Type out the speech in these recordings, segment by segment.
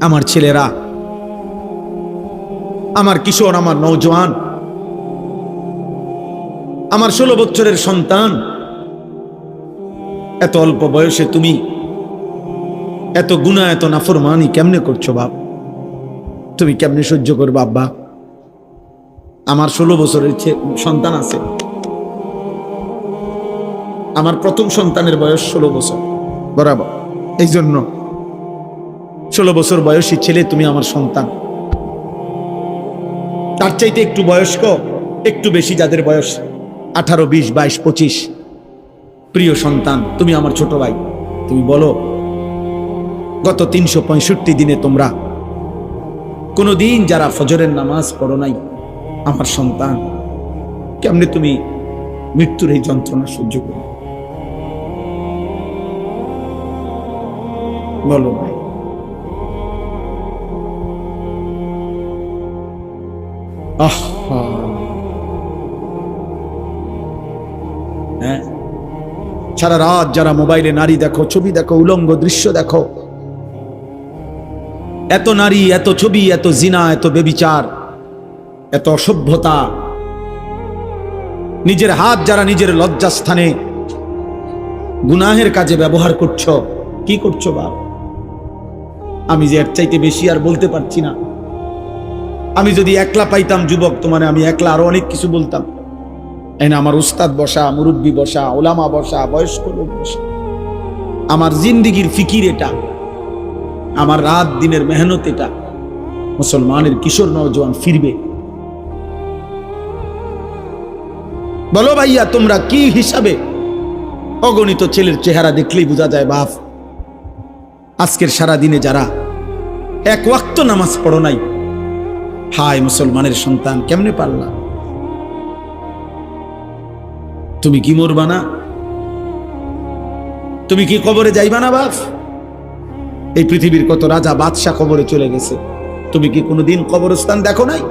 আমার ছেলেরা, আমার কিশোর, আমার নওজোয়ান, আমার 16 বছরের সন্তান, এত অল্প বয়সে তুমি এত গুনাহ, এত নাফরমানি কেমনে করছো বাপ? তুমি কেমনে সহ্য করবে আব্বা? আমার 16 বছরের সন্তান আছে। আমার প্রথম সন্তানের বয়স 16 বছর বরাবর। এই জন্য 16 বছর বয়সী ছেলে তুমি আমার সন্তান। তার চাইতে একটু বয়স্ক, একটু বেশি যাদের বয়স 18, 20, 22, 25, প্রিয় সন্তান, তুমি আমার ছোট ভাই। তুমি বলো, গত 365 দিনে তোমরা কোনদিন যারা ফজরের নামাজ পড়ো নাই, আমার সন্তান, কেমনে তুমি মৃত্যুর এই যন্ত্রণা সহ্য করো? বলো ভাই। হ্যাঁ, সারা রাত যারা মোবাইলে নারী দেখো, ছবি দেখো, উলঙ্গ দৃশ্য দেখো, এত নারী, এত ছবি, এত জিনা, এত বেবিচার, এত অসভ্যতা, নিজের হাত যারা নিজের লজ্জাস্থানে গুনাহের কাজে ব্যবহার করছো, কি করছো বাপ? আমি যে এর চাইতে বেশি আর বলতে পারছি না। আমি যদি একলা পাইতাম যুবক তোমার, আমি একলা আরো অনেক কিছু বলতাম। আমার উস্তাদ বসা, মুরব্বী বসা, ওলামা বসা, বয়স্ক লোক বসা। আমার জিন্দিগির ফিকির এটা, আমার রাত দিনের মেহনত এটা। মুসলমানের কিশোর নওজোয়ান ফিরবে। বলো ভাইয়া, তোমরা কি হিসাবে? অগণিত ছেলের চেহারা দেখলেই বোঝা যায় বাপ, আজকের সারা দিনে যারা এক ওয়াক্ত নামাজ পড়ো নাই, হায় মুসলমানের সন্তান, কেমনে পারলা? তুমি কি মরবা না? তুমি কি কবরে যাইবা না বাপ? এই পৃথিবীর কত রাজা বাদশা কবরে চলে গেছে, তুমি কি কোনোদিন কবরস্থান দেখো নাই?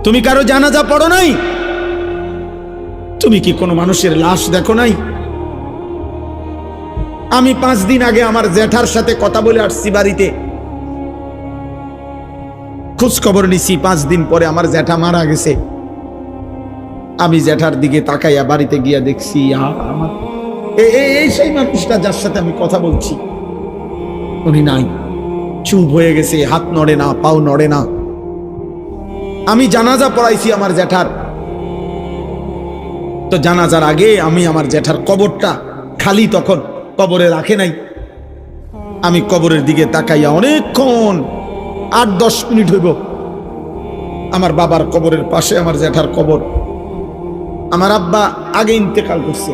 তুমি কারো জানাজা পড়ো নাই? তুমি কি কোনো মানুষের লাশ দেখো নাই? আমি 5 দিন আগে আমার জ্যাঠার সাথে কথা বলে আসছি, বাড়িতে খোঁজ খবর নিছি। 5 দিন পরে আমার জ্যাঠা মারা গেছে। আমি জ্যাঠার দিকে তাকাইয়া বাড়িতে গিয়া দেখছি আমার এই সেই মানুষটা যার সাথে আমি কথা বলছি, উনি নাই, চুপ হয়ে গেছে, হাত নড়ে না, পাও নড়ে না। আমি জানাজা পড়াইছি আমার জ্যাঠার, তো জানাজার আগে আমি আমার জ্যাঠার কবরটা খালি, তখন কবরে রাখে নাই। আমি কবরের দিকে তাকাইয়া অনেকক্ষণ, 8-10 মিনিট হইব, আমার বাবার কবরের পাশে আমার জ্যাঠার কবর। আমার আব্বা আগে ইন্তেকাল করছে।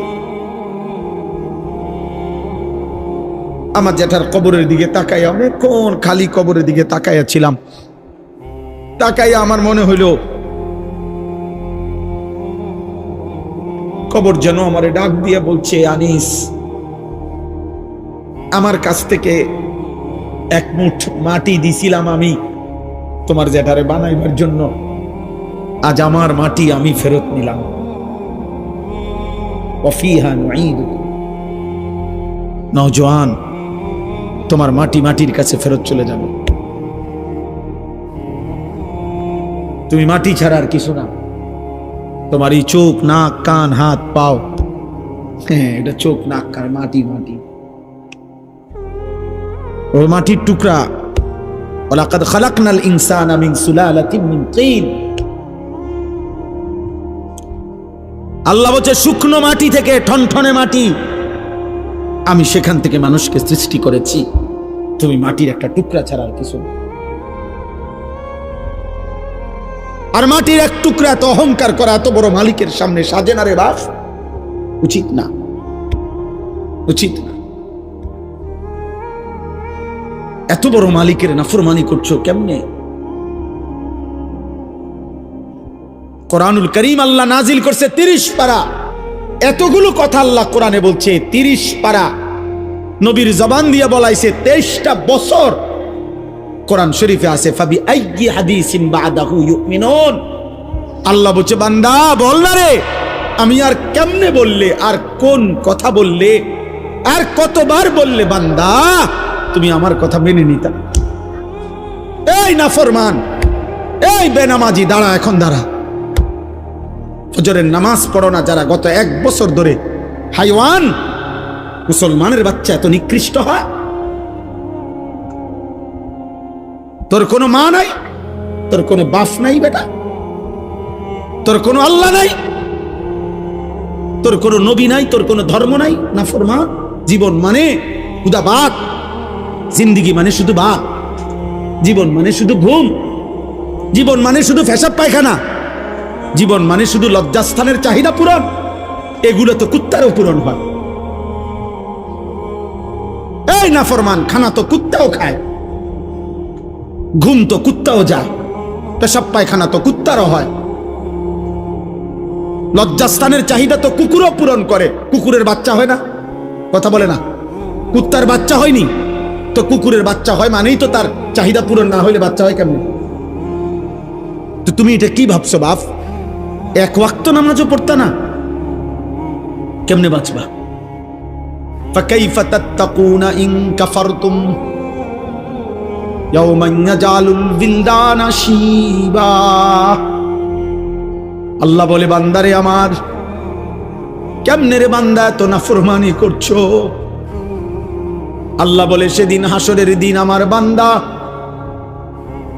আমার জ্যাঠার কবরের দিকে তাকাইয়া অনেকক্ষণ খালি কবরের দিকে তাকাইয়া ছিলাম। তাকাইয়া আমার মনে হইল কবর যেন আমারে ডাক দিয়ে বলছে, আনিস, আমার কাছ থেকে 1 মুঠ মাটি দিছিলাম আমি তোমার জ্যাঠারে বানাইবার জন্য, আজ আমার মাটি আমি ফেরত নিলাম। ওয়াফিহা নুঈদুকুম। নওজোয়ান, তোমার মাটি মাটির কাছে ফেরত চলে যাবে। তুমি মাটি ছাড়া আর কিছু না। তোমার এই চোখ, নাক, কান, হাত, পাও, হ্যাঁ, এটা চোখ, নাক, কান, মাটি, মাটি, ও মাটির টুকরা। ওয়ালাকাদ খালাকনাল ইনসানা মিন সুলালাতিন মিন তিন। আল্লাহ বলছে, শুকনো মাটি থেকে, ঠনঠনে মাটি, আমি সেখান থেকে মানুষকে সৃষ্টি করেছি। তুমি মাটির একটা টুকরা ছাড়া আর কিছু না। আর মাটির এক টুকরা এত অহংকার করা, এত বড় মালিকের সামনে সাজে না রে বাপ, উচিত না, উচিত না। এত বড় মালিকের নাফরমানি করছো কেমনে? কোরআনুল কারীম আল্লাহ নাজিল করছে 30 পারা। এতগুলো কথা আল্লাহ কোরআনে বলছে, 30 পারা নবীর জবান দিয়ে বলাইছে, 23টা বছর কোরআন শরীফে আছে। ফাবি আইয়ি হাদিসিন বাদাহু ইউমিনুন। আল্লাহ বলছে, বান্দা বল না রে, আমি আর কেমনে বললে, আর কোন কথা বললে, আর কতবার বললে বান্দা তুমি আমার কথা মেনে নিতা। এই নাফরমান, এই বেনামাজি, দাঁড়া, এখন দাঁড়া। ফজরের নামাজ পড়ো না যারা, গত 1 বছর ধরে হাইওয়ান, মুসলমানের বাচ্চা এত নিকৃষ্ট হয়? তোর কোনো মা নাই, তোর কোনো বাপ নাই বেটা, তোর কোনো আল্লাহ নাই, তোর কোনো নবী নাই, তোর কোনো ধর্ম নাই। নাফরমান। জীবন মানে খুদা বাদ, জিন্দিগি মানে শুধু বাদ, জীবন মানে শুধু ঘুম, জীবন মানে শুধু পেশাব পায়খানা, জীবন মানে শুধু লজ্জাস্থানের চাহিদা পূরণ। এগুলো তো কুত্তারও পূরণ হয়। এই নাফরমান, খানা তো কুত্তাও খায়, ঘুম তো কুত্তাও যায়, পেশাব পায়খানা তো কুত্তারও হয়, লজ্জাস্থানের চাহিদা তো কুকুরও পূরণ করে। কুকুরের বাচ্চা হয় না? কথা বলে না। কুত্তার বাচ্চা হয়নি তো কুকুরের বাচ্চা হয়, মানেই তো তার চাহিদা পূরণ না হইলে বাচ্চা হয় কেমন? তো তুমি এটা কি ভাবছো বাপ? 1 ওয়াক্ত নামাজও পড়তা না, কেমনে বাঁচবা? ফাকাইফা তাত্তাকুনা ইন কাফারতুম ইয়াওমান ইয়াজালুল বিলদানা শিবা। আল্লাহ বলে, বান্দারে আমার, কেমনে রে বান্দা এত নাফরমানি করছো? আল্লাহ বলে, সেদিন হাসরের দিন আমার বান্দা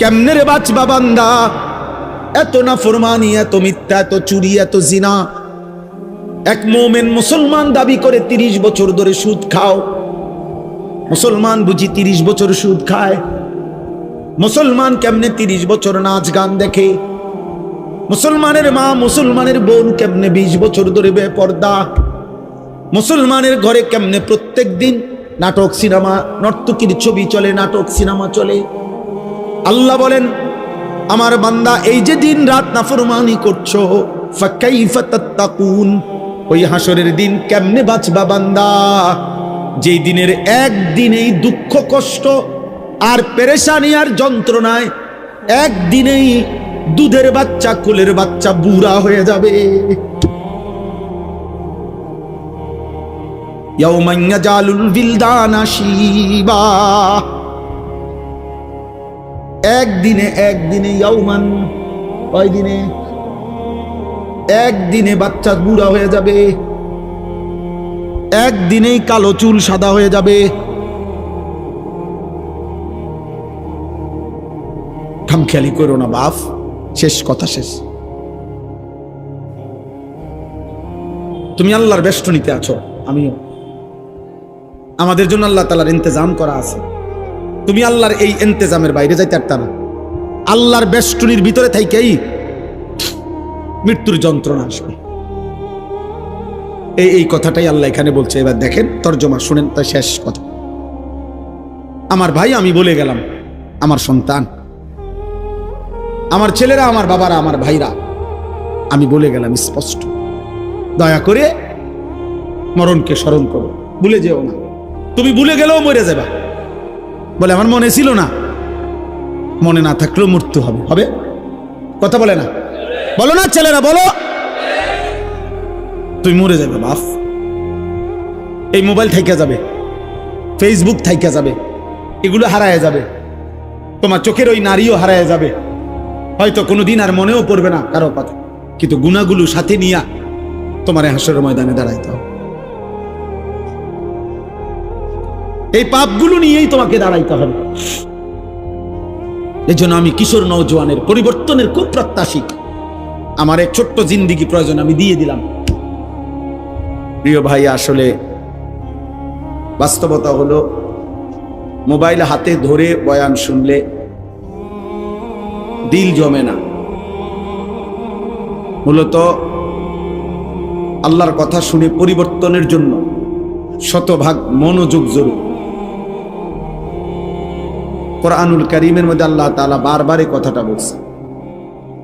কেমনে রে বাঁচবা বান্দা? এত নাফরমানি, এত মিথ্যা, এত চুরি, এত জিনা। এক মুমিন মুসলমান দাবি করে 30 বছর ধরে সুদ খাও। মুসলমান বুঝি 30 বছর সুদ খায়? মুসলমান কেমনে 30 বছর নাচ গান দেখে? মুসলমানের মা, মুসলমানের বোন কেমনে 20 বছর ধরে বেপর্দা? মুসলমানের ঘরে কেমনে প্রত্যেক দিন নাটক, সিনেমা, নর্তকীর ছবি চলে, নাটক সিনেমা চলে? আল্লাহ বলেন, আমার বান্দা এই যে দিন রাত নাফরমানি করছো, ফাকাইফা তাত্তাকুন, ওই হাসরের দিন কেমনে বাঁচবা বান্দা? যেই দিনের একদিনেই দুঃখ, কষ্ট আর পেরেশানি আর যন্ত্রণায় একদিনেই দুধের বাচ্চা, কোলের বাচ্চা বুড়া হয়ে যাবে। ইয়াওমান ইয়াজালুল বিলদানা শিবা। একদিনে ইয়াওমান, কয় দিনে? একদিনে বাচ্চা বুড়া হয়ে যাবে, একদিনেই কালো চুল সাদা হয়ে যাবে। খামখেয়ালি করো না বাপ, শেষ কথা শেষ। তুমি আল্লাহর বেষ্টনীতে আছো, আমিও। আমাদের জন্য আল্লাহ তাআলার ইন্তজাম করা আছে। তুমি আল্লাহর এই ইন্তজামের বাইরে যাইতে পারতা না। আল্লাহর বেষ্টনীর ভিতরে থাইকেই মৃত্যুর যন্ত্রণা আসবে। এই কথাটাই আল্লাহ এখানে বলছে। এবার দেখেন তরজমা শুনেন, তাই শেষ কথা। আমার ভাই, আমি বলে গেলাম, আমার সন্তান, আমার ছেলেরা, আমার বাবারা, আমার ভাইরা, আমি বলে গেলাম স্পষ্ট, দয়া করে মরণকে স্মরণ করো, ভুলে যেও না। তুমি ভুলে গেলেও মরে যাবা। বলে আমার মনে ছিল না, মনে না থাকলেও মৃত্যু হবে। হবে? কথা বলে না? বলো না ছেলেরা, বলো। তুই মরে যাবে বাপ। এই মোবাইল থাইকা যাবে, ফেসবুক থাইকা যাবে, এগুলো হারায় যাবে। তোমার চোখের ওই নারীও হারায় যাবে। হয়তো কোনোদিন আর মনেও পড়বে না কারো কথা, কিন্তু গুনাহগুলো সাথে নিয়া তোমার হাসরের ময়দানে দাঁড়াইতে হবে। এই পাপগুলো নিয়েই তোমাকে দাঁড়াইতে হবে। এই জন্য আমি কিশোর নওজোয়ানের পরিবর্তনের খুব প্রত্যাশী। আমার এক ছোট্ট জিন্দিগি প্রয়োজন, আমি দিয়ে দিলাম। প্রিয় ভাই, আসলে বাস্তবতা হলো, মোবাইল হাতে ধরে বয়ান শুনলে দিল জমে না। মূলত আল্লাহর কথা শুনে পরিবর্তনের জন্য শতভাগ মনোযোগ জরুরি। কোরআনুল কারীমের মধ্যে আল্লাহ তাআলা বারবার এই কথাটা বলছে,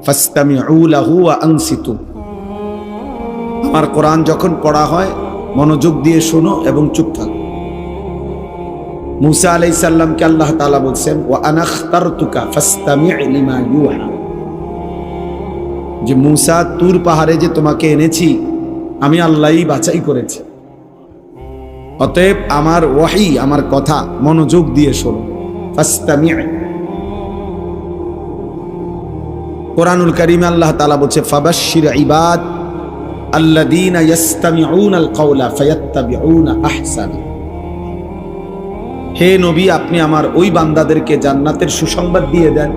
ফাসতামিউ লাহু ওয়া আনসিতু। আমার কোরআন যখন পড়া হয় মনোযোগ দিয়ে শোনো এবং চুপ থাকো। মুসা আলাইহিস সালামকে আল্লাহ তাআলা বলছেন, ওয়া আনা আখতারতুকা ফাসতামি' লিমা ইউহা, যে মুসা, তুর পাহাড়ে যে তোমাকে এনেছি আমি আল্লাহই বাছাই করেছি। অতএব আমার ওয়াহি, আমার কথা মনোযোগ দিয়ে শোনো। ফাস্তামি'। কোরআনুল কারীমে আল্লাহ তাআলা বলছে ফাবাশশির ইবাদ আল্লাযীনা ইয়াসতামিউনাল কাওলা ফায়াত্তাবিউনা আহসানা। হে নবী, আপনি আমার ওই বান্দাদেরকে জান্নাতের সুসংবাদ দিয়ে দেন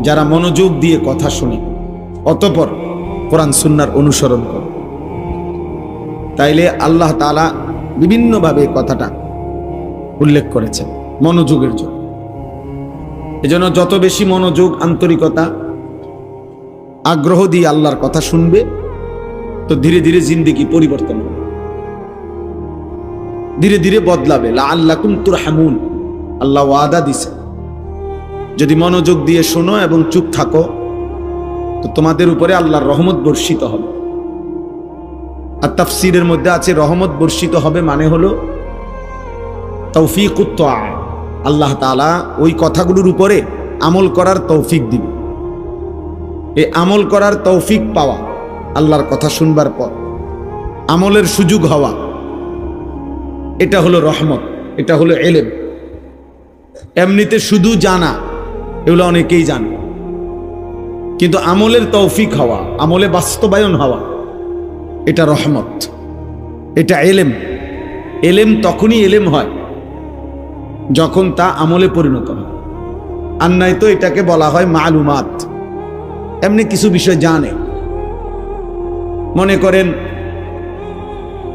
যারা মনোযোগ দিয়ে কথা শুনে অতঃপর কোরআন সুন্নাহর অনুসরণ করে। তাইলে আল্লাহ তাআলা বিভিন্নভাবে কথাটা উল্লেখ করেছেন মনোযোগের জন্য। এজন্য যত বেশি মনোযোগ, আন্তরিকতা, আগ্রহ দিয়ে আল্লাহর কথা শুনবে তো ধীরে ধীরে জিন্দেগি পরিবর্তন হবে, ধীরে ধীরে বদলাবে। লাআল্লাকুম তুরহামুন, আল্লাহ ওয়াদা দিছে যদি মনোযোগ দিয়ে শোনো এবং চুপ থাকো তো তোমাদের উপরে আল্লাহর রহমত বর্ষিত হবে। আর তাফসীরের মধ্যে আছে রহমত বর্ষিত হবে মানে হলো তৌফিকুত তাআ, আল্লাহ তাআলা ওই কথাগুলোর উপরে আমল করার তৌফিক দিবে। এই আমল করার তৌফিক পাওয়া, আল্লাহর কথা শুনবার পর আমলের সুযোগ হওয়া, এটা হলো রহমত, এটা হলো ইলম। এমনিতে শুধু জানা, এগুলো অনেকেই জানে, কিন্তু আমলের তৌফিক হওয়া, আমলে বাস্তবায়ন হওয়া, এটা রহমত, এটা ইলম। ইলম তখনই ইলম হয় যখন তা আমলে পরিণত হয়। আর নাই তো এটাকে বলা হয় মালুমাত। এমনি কিছু বিষয় জানে, মনে করেন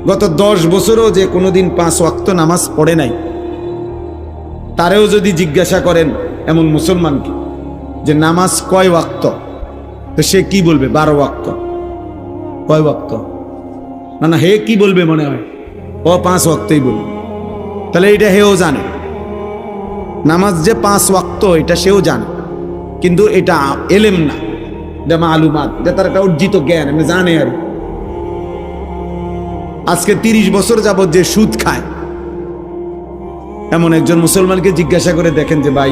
গত 10 বছরও যে কোনোদিন 5 ওয়াক্ত নামাজ পড়ে নাই, তারেও যদি জিজ্ঞাসা করেন এমন মুসলমানকে যে নামাজ কয় ওয়াক্ত, তো সে কি বলবে? 12 ওয়াক্ত। কয় ওয়াক্ত? না, হে কি বলবে মনে হয়? ও 5 ওয়াক্তই বলবে। তাহলে এটা হেও জানে, নামাজ যে 5 ওয়াক্ত এটা সেও জানে, কিন্তু এটা এলেম না, এটা মালুমাত, এটা তার একটা অর্জিত জ্ঞান, এমনি জানে। আর আজকে 30 বছর যাবত যে সুদ খায় এমন একজন মুসলমানকে জিজ্ঞাসা করে দেখেন যে ভাই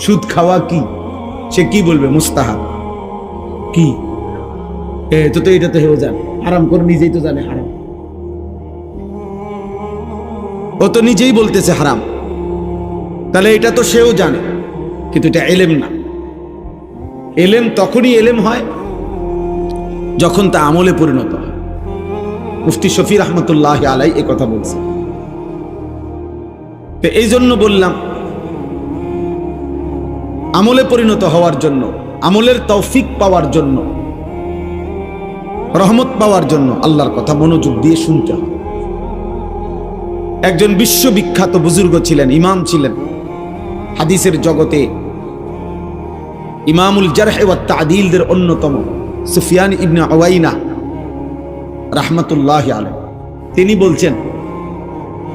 সুদ খাওয়া কি, সে কি বলবে? মুস্তাহাব। কি তো এটা তো হেও জানে, হারাম করে নিজেই তো জানে হারাম, ও তো নিজেই বলতেছে হারাম, তাহলে এটা তো সেও জানে, কিন্তু এটা এলেম না। এলেম তখনই এলেম হয় যখন তা আমলে পরিণত হয়। মুফতি শফি রহমতুল্লাহ আলাই এ কথা বলছে। তো এই জন্য বললাম, আমলে পরিণত হওয়ার জন্য, আমলের তৌফিক পাওয়ার জন্য, রহমত পাওয়ার জন্য আল্লাহর কথা মনোযোগ দিয়ে শুনতে হবে। একজন বিশ্ববিখ্যাত বুজুর্গ ছিলেন, ইমাম ছিলেন, হাদিসের জগতে ইমামুল জারহ ওয়া তা'দীলদের অন্যতম সুফিয়ান ইবনে উয়াইনা রাহমাতুল্লাহি আলাইহি। তিনি বলছেন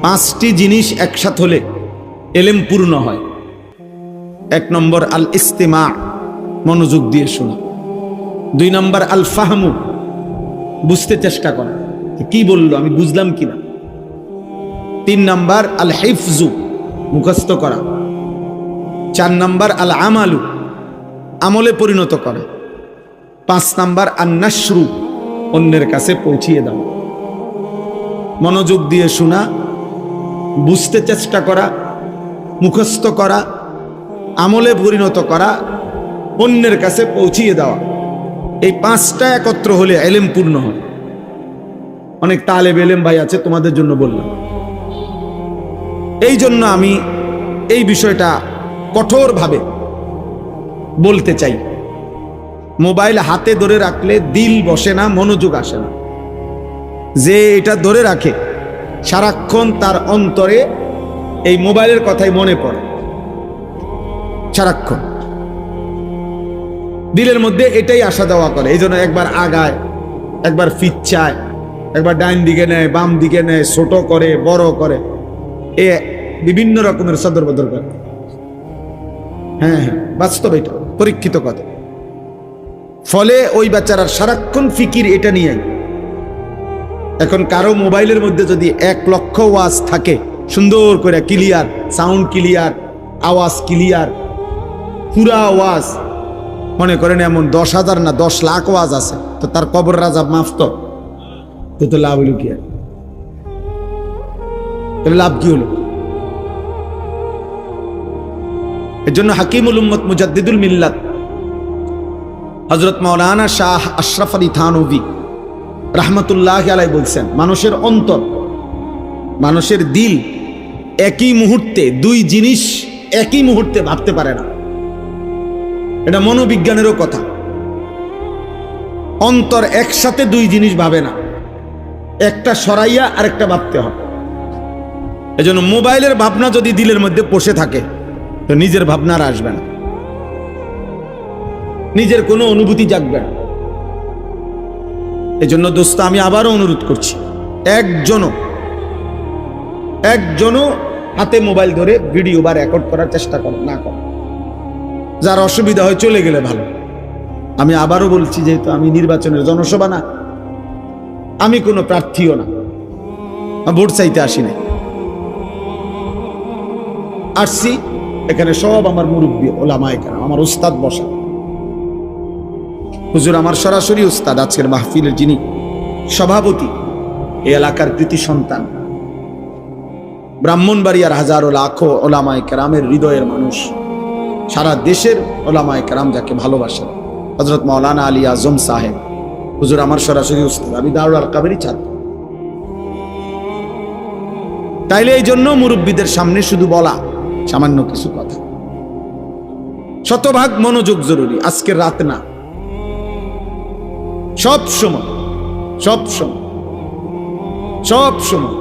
5টি জিনিস একসাথে হলে ইলম পূর্ণ হয়। 1 নম্বর আল ইস্তিমা, মনোযোগ দিয়ে শোনা। 2 নম্বর আল ফাহমু, বুঝতে চেষ্টা করা, কি বললো আমি বুঝলাম কিনা। 3 নম্বর আল হিফজু, মুখস্থ করা। 4 নম্বর আল আমালু, আমলে পরিণত করা। 5 নম্বর আন নাশরু, অন্যের কাছে পৌঁছিয়ে দাও। মনোযোগ দিয়ে শোনা, বুঝতে চেষ্টা করা, মুখস্থ করা, আমলে পরিণত করা, অন্যের কাছে পৌঁছিয়ে দেওয়া। এই 5টা একত্র হলে ইলম পূর্ণ হয়। অনেক তালেব ইলম ভাই আছে, তোমাদের জন্য বললাম। এই জন্য আমি এই বিষয়টা কঠোরভাবে বলতে চাই। মোবাইল হাতে ধরে রাখলে দিল বসে না, মনোযোগ আসে না। যে এটা ধরে রাখে সারাক্ষণ তার অন্তরে এই মোবাইলের কথাই মনে পড়ে, সারাক্ষণ দিলের মধ্যে এটাই আসা যাওয়া করে। এই জন্য একবার আগায়, একবার ফিচ্ছায়, একবার ডাইন দিকে নেয়, বাম দিকে নেয়, ছোট করে, বড় করে, এ বিভিন্ন রকমের সদর বদর করে। হ্যাঁ, বাস্তব, এটা পরীক্ষিত কথা। ফলে ওই বেচারার সারাক্ষণ ফিকির এটা নিয়ে। এখন কারো মোবাইলের মধ্যে যদি 1 লক্ষ ওয়াজ থাকে, সুন্দর করে ক্লিয়ার সাউন্ড, ক্লিয়ার আওয়াজ, ক্লিয়ার পুরা আওয়াজ, মনে করেন এমন 10,000 না 10 লাখ ওয়াজ আছে, তো তার কবর রাজা মাফ তো লাভ হইল কি? তাহলে লাভ কি হলো? এর জন্য হাকিমুল উম্মত মুজাদ্দিদুল মিল্লাত হযরত মাওলানা শাহ আশরাফ আলী থানভী রাহমাতুল্লাহি আলাইহি বলছেন, মানুষের অন্তর, মানুষের দিল একই মুহূর্তে দুই জিনিস একই মুহূর্তে ভাবতে পারে না। এটা মনোবিজ্ঞানেরও কথা। অন্তর একসাথে দুই জিনিস ভাবে না, একটা সরাইয়া আরেকটা ভাবতে হবে। এজন্য মোবাইলের ভাবনা যদি দিলের মধ্যে বসে থাকে তো নিজের ভাবনা আর আসবে না, নিজের কোনো অনুভূতি জাগবে না। এজন্য দোস্ত, আমি আবারও অনুরোধ করছি, একজনও হাতে মোবাইল ধরে ভিডিও বা রেকর্ড করার চেষ্টা করো না, করো। যার অসুবিধা হয় চলে গেলে ভালো। আমি আবারও বলছি, যেহেতু আমি নির্বাচনের জনসভা না, আমি কোনো প্রার্থীও না, ভোট চাইতে আসি নাই, আসছি এখানে সব আমার মুরব্বী ওলামায়ে কেরাম, আমার উস্তাদ বসা। হুজুর আমার সরাসরি উস্তাদ, আজকের মাহফিলের যিনি সভাপতি, এই এলাকার কৃতি সন্তান, ব্রাহ্মণবাড়িয়ার হাজারো লাখো ওলামায়ে কেরামের হৃদয়ের মানুষ, সারা দেশের ওলামায়ে কেরাম যাকে ভালোবাসেন, হযরত মাওলানা আলী আজম সাহেব। হুজুর আমার সরাসরি উস্তাদ, আমি দারুল আরকামেরই ছাত্র। তাইলে এই জন্য মুরব্বীদের সামনে শুধু বলা সামান্য কিছু কথা, শতভাগ মনোযোগ জরুরি। আজকের রাত না, সব সময় সব সময় সব সময়।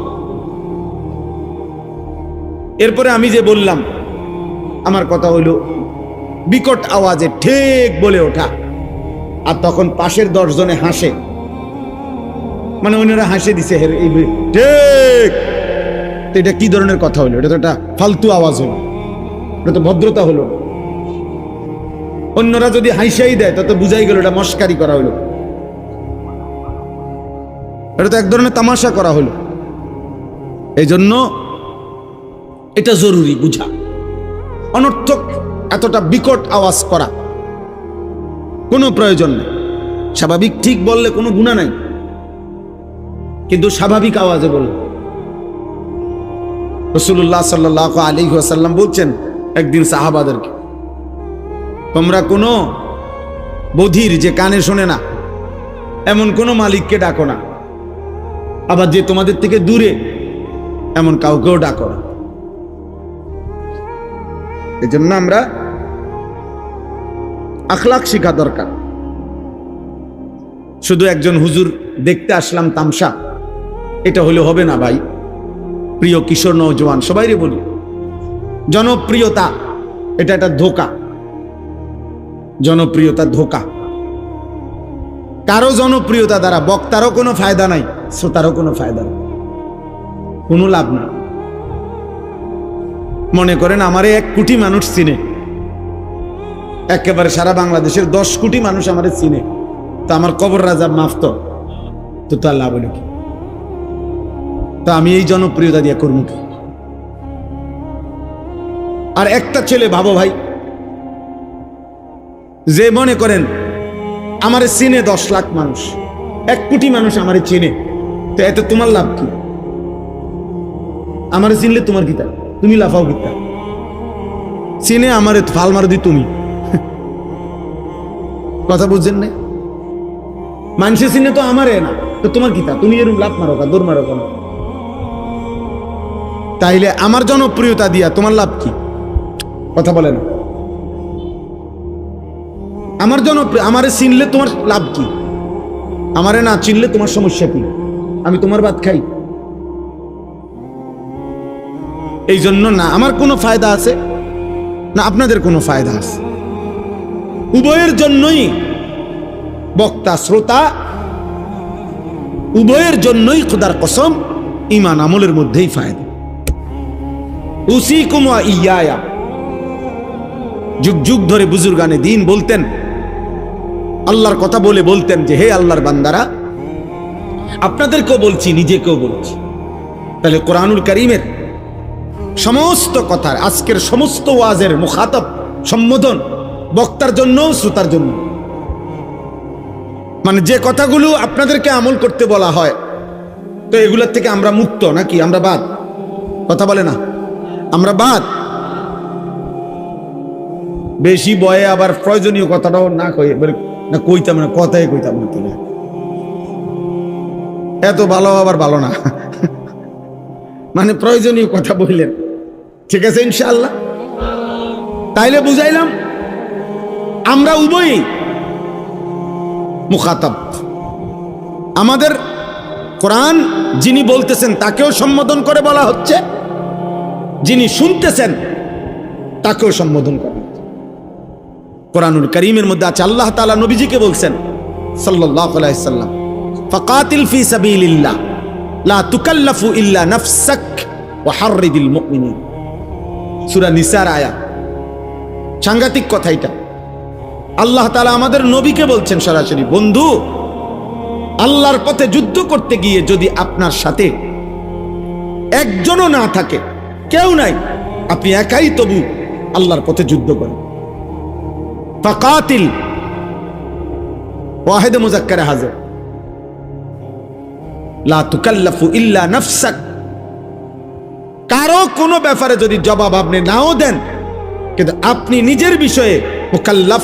এরপরে আমি যে বললাম, আমার কথা হইল বিকট আওয়াজে ঠিক বলে ওঠা, আর তখন পাশের 10 জনে হাসে, মানে ওনারা হাসে দিছে ঠিক। তো এটা কি ধরনের কথা হলো? এটা তো একটা ফালতু আওয়াজ হলো, এটা তো ভদ্রতা হলো। অন্যরা যদি হাসিয়াই দেয় তত বুঝাই গেল এটা মস্কারি করা হলো, এটা তো এক ধরনের তামাশা করা হলো। এই জন্য এটা জরুরি বুঝা। অনর্থক এতটা বিকট আওয়াজ করা কোনো প্রয়োজন নেই। স্বাভাবিক ঠিক বললে কোনো গুনাহ নাই, কিন্তু স্বাভাবিক আওয়াজে বলল। রাসূলুল্লাহ সাল্লাল্লাহু আলাইহি ওয়াসাল্লাম বলছেন একদিন সাহাবাদেরকে, তোমরা কোনো বধির যে কানে শোনে না এমন কোনো মালিককে ডাকো না, আবার যে তোমাদের থেকে দূরে এমন কাউকেও ডাকো না। এই জন্য আমরা আখলাক শিখা দরকার। শুধু একজন হুজুর দেখতে আসলাম তামসা, এটা হলে হবে না ভাই। প্রিয় কিশোর নওজোয়ান সবাইরে বলি, জনপ্রিয়তা এটা একটা ধোঁকা। জনপ্রিয়তা ধোঁকা। কারো জনপ্রিয়তা দ্বারা বক্তারও কোনো ফায়দা নাই, শ্রোতারও কোনো ফায়দা নাই, কোনো লাভ নাই। মনে করেন আমারে 1 কোটি মানুষ চিনে, একেবারে সারা বাংলাদেশের 10 কোটি মানুষ আমারে চিনে, তো আমার কবর রাজা মাফ তো তার লাভ হলো কি? তো আমি এই জনপ্রিয়তা দিয়ে করবো কি? আর একটা ছেলে ভাবো ভাই, যে মনে করেন আমারে চিনে 10 লাখ মানুষ, 1 কোটি মানুষ আমারে চিনে, তো এতে তোমার লাভ কি? আমারে চিনলে তোমার কি তা? তুমি লাফাও কি তা? চিনে আমারে ফাল মার দি তুমি। কথা বুঝছেন না? মানুষের চিনে তো আমারে না, তো তোমার কি তা? তুমি এরকম লাভ মারো কা, দৌড় মারো কেন? তাইলে আমার জনপ্রিয়তা দিয়া তোমার লাভ কি? কথা বলে না। আমার জনপ্রিয়, আমারে চিনলে তোমার লাভ কি? আমারে না চিনলে তোমার সমস্যা কি? আমি তোমার ভাত খাই? এই জন্য না আমার কোনো ফায়দা আছে না আপনাদের কোনো ফায়দা আছে। উভয়ের জন্যই, বক্তা শ্রোতা উভয়ের জন্যই খোদার কসম ঈমান আমলের মধ্যেই ফায়দা। উসিকুম ওয়া ইয়া, যুগ যুগ ধরে বুজুর্গানে দ্বীন বলতেন, আল্লাহর কথা বলে বলতেন যে হে আল্লাহর বান্দারা, আপনাদেরকেও বলছি নিজেকেও বলছি। তাহলে কোরআনুল কারীমের সমস্ত কথার, আজকের সমস্ত ওয়াজের মুখাতাব সম্বোধন বক্তার জন্য, শ্রোতার জন্য। মানে যে কথাগুলো আপনাদেরকে আমল করতে বলা হয়, তো এগুলোর থেকে আমরা মুক্ত নাকি আমরা বাদ? কথা বলে না, আমরা বাদ। বেশি বয়ে আবার প্রয়োজনীয় কথাটাও না কই, না কইতাম না, কথাই কইতাম না, তুলে এত ভালো আবার ভালো না, মানে প্রয়োজনীয় কথা বললেন, ঠিক আছে ইনশাআল্লাহ। তাইলে বুঝাইলাম আমরা উভয়ই মুখাতাব। আমাদের কোরআন যিনি বলতেছেন তাকেও সম্বোধন করে বলা হচ্ছে, যিনি শুনতেছেন তাকেও সম্বোধন করা হচ্ছে। কোরআনুল কারীমের মধ্যে আছে আল্লাহ তাআলা নবীজিকে বলছেন সাল্লাল্লাহু আলাইহি সাল্লাম, ফাকাতিল ফি সাবিলিল্লাহ লা তুকাল্লাফু ইল্লা নাফসাক ওয়া হাররিদিল মুমিনিন। সূরা নিসার আয়াত। সাংঘাতিক কথা এটা। আল্লাহ তাআলা আমাদের নবীকে বলছেন সরাসরি, বন্ধু আল্লাহর পথে যুদ্ধ করতে গিয়ে যদি আপনার সাথে একজনও না থাকে, কেউ নাই, আপনি একাই তবু আল্লাহর পথে যুদ্ধ করেন। ফাকাতিল ওয়াহিদ মুযাক্কারে হাজির, লা তুকাল্লাফু ইল্লা নাফসাক। কারো কোনো ব্যাপারে যদি জবাব আপনি নাও দেন, কিন্তু আপনি নিজের বিষয়ে মুকাল্লাফ,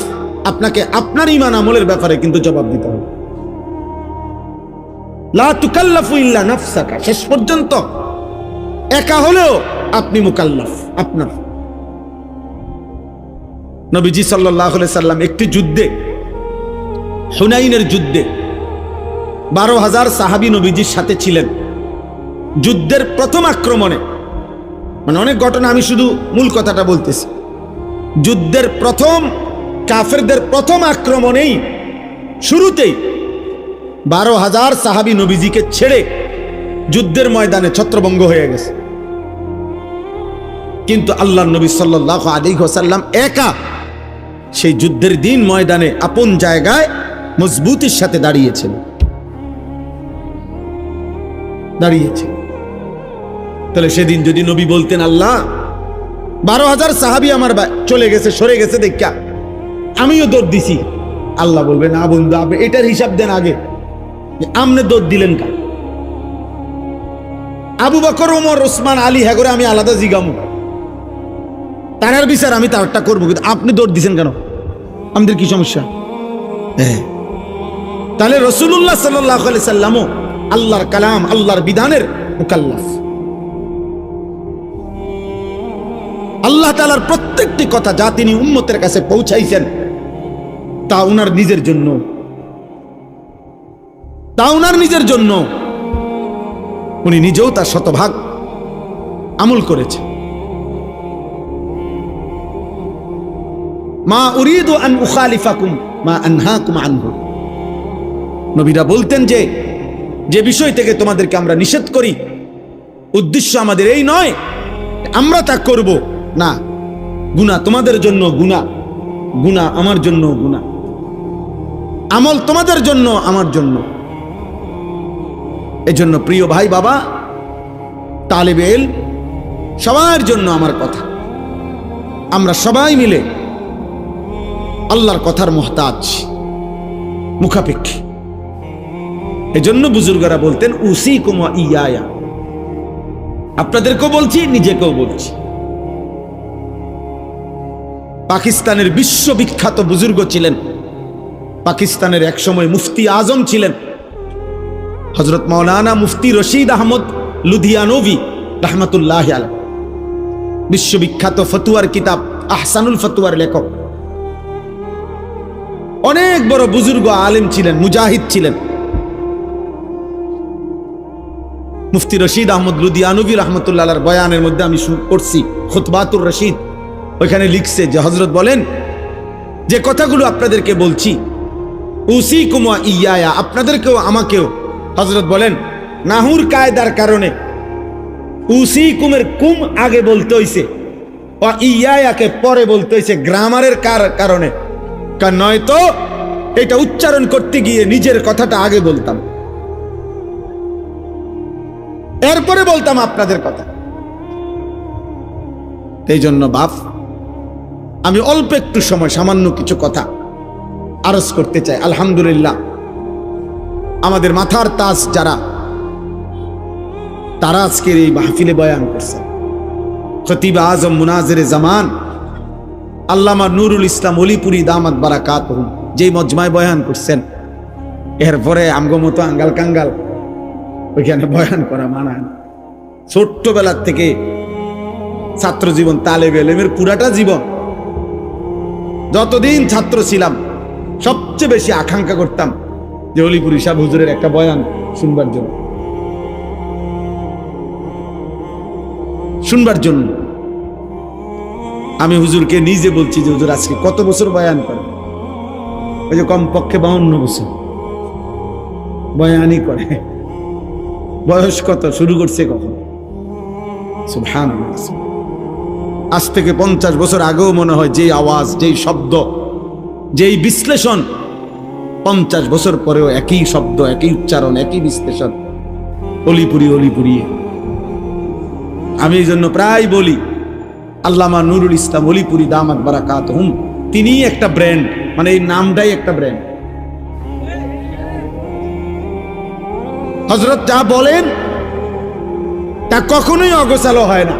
আপনাকে আপনার ঈমান আমলের ব্যাপারে কিন্তু জবাব দিতে হবে। লা তুকাল্লাফু ইল্লা নাফসাকা, শেষ পর্যন্ত একা হলেও আপনি মুকাল্লাফ। আপনার নবীজি সাল্লাল্লাহু আলাইহি সাল্লাম একটি যুদ্ধে, হুনাইনের যুদ্ধে 12,000 সাহাবী নবীজির সাথে ছিলেন। যুদ্ধের প্রথম আক্রমণে, মানে অনেক ঘটনা, আমি শুধু মূল কথাটা বলতেছি। যুদ্ধের প্রথম কাফেরদের প্রথম আক্রমণেই শুরুতেই 12,000 সাহাবী নবীজিকে ছেড়ে যুদ্ধের ময়দানে ছত্রভঙ্গ হয়ে গেছে। কিন্তু আল্লাহর নবী সাল্লাল্লাহু আলাইহি ওয়াসাল্লাম একা সেই যুদ্ধের দিন ময়দানে আপন জায়গায় মজবুতির সাথে দাঁড়িয়েছেন। তাহলে সেদিন যদি নবী বলতেন, আল্লাহ 12,000 সাহাবী আমার চলে গেছে, সরে গেছে দেখা আমিও দৌড় দিছি, আল্লাহ বলবে না বন্ধু, আপনি এটার হিসাব দেন আগে, আপনি দৌড় দিলেন কেন? আবু বকর, ওমর, ওসমান, আলী, হ্যাঁ করে আমি আলাদা জিগামু, তার বিচার আমি তারটা করবো, কিন্তু আপনি দৌড় দিছেন কেন? আমাদের কি সমস্যা? তাহলে রাসূলুল্লাহ সাল্লাল্লাহু আলাইহি সাল্লামও আল্লাহর কালাম, আল্লাহর বিধানের মুকাল্লাফ। আল্লাহ তাআলার প্রত্যেকটি কথা যা তিনি উম্মতের কাছে পৌঁছাইছেন তা উনার নিজের জন্য, উনি নিজেও তার শতভাগ আমল করেছেন। মা উরিদু আন উখালিফাকুম মা আনহাকুম আনহু। নবীরা বলতেন যে বিষয় থেকে তোমাদেরকে আমরা নিষেধ করি, উদ্দেশ্য আমাদের এই নয় আমরা তা করব না। গুনাহ তোমাদের জন্য গুনাহ, গুনাহ আমার জন্য গুনাহ, আমল তোমাদের জন্য আমার জন্য। এজন্য প্রিয় ভাই, বাবা, তালেবে ইলম, সবার জন্য আমার কথা, আমরা সবাই মিলে আল্লাহর কথার মুহতাজ, মুখাপেক্ষী। এজন্য বুজুর্গরা বলতেন উসিকুম ওয়া ইয়া, আপনাদেরকেও বলছি, নিজেকেও বলছি। পাকিস্তানের বিশ্ববিখ্যাত বুজুর্গ ছিলেন, পাকিস্তানের একসময় মুফতি আজম ছিলেন হযরত মাওলানা মুফতি রশিদ আহমদ লুধিয়ানভি রাহমাতুল্লাহি আলাইহি, বিশ্ববিখ্যাত ফতোয়ার কিতাব আহসানুল ফতোয়ার লেখক। অনেক বড় বুজুর্গ আলেম ছিলেন, মুজাহিদ ছিলেন। মুফতি রশিদ আহমদ লুধিয়ানভি রাহমাতুল্লাহ আলাইহির বয়ানের মধ্যে আমি পড়ছি খুতবাতুর রশিদ, ওইখানে লিখছে যে হযরত বলেন যে কথাগুলো আপনাদেরকে বলছি, উসিকুম ওয়া ইয়া, আপনাদেরকেও আমাকেও, হযরত বলেন নাহুর কায়দার কারণে উসিকুমের কুম আগে বলতে হইছে, ওয়া ইয়াকে পরে বলতে হইছে গ্রামারের কারণে। কারণ নয়তো এটা উচ্চারণ করতে গিয়ে নিজের কথাটা আগে বলতাম, এরপরে বলতাম আপনাদের কথা। এই জন্য বাপ, আমি অল্প একটু সময় সামান্য কিছু কথা আরজ করতে চাই। আলহামদুলিল্লাহ, আমাদের মাথার তাজ যারা, তারা আজকের এই মাহফিলে বয়ান করছে। খতিব আজম মুনাজিরে জামান আল্লামা নুরুল ইসলাম অলিপুরি দামাত বারাকাতুহু যেই মজমায় বয়ান করছেন, এরপরে আমগো মতো আঙ্গাল কাঙ্গাল ওইখানে বয়ান করা মানায় না। ছোট্টবেলার থেকে ছাত্র জীবন, তালেবে ইলমের পুরাটা জীবন, যতদিন ছাত্র ছিলাম সবচেয়ে বেশি আকাঙ্ক্ষা করতাম যে অলিপুরি সাহেব হুজুরের একটা বয়ান শুনবার জন্য। আমি হুজুরকে নিজে বলছি যে হুজুর আজকে কত বছর বয়ান করে? ওই যে কমপক্ষে 52 বছর বয়ানই করে। বয়স কত, শুরু করছে কখন? সুবহানাল্লাহ। আজ থেকে 50 বছর আগেও মনে হয় যেই আওয়াজ, যেই শব্দ, যেই বিশ্লেষণ, 50 বছর পরেও একই শব্দ, একই উচ্চারণ, একই বিশ্লেষণ, অলিপুরি অলিপুরি। আমি এই জন্য প্রায় বলি আল্লামা নুরুল ইসলাম অলিপুরি দামাত বারাকাতুহুম তিনিই একটা ব্র্যান্ড, মানে এই নামটাই একটা ব্র্যান্ড। হযরত যা বলেন তা কখনোই অগোছালো হয় না,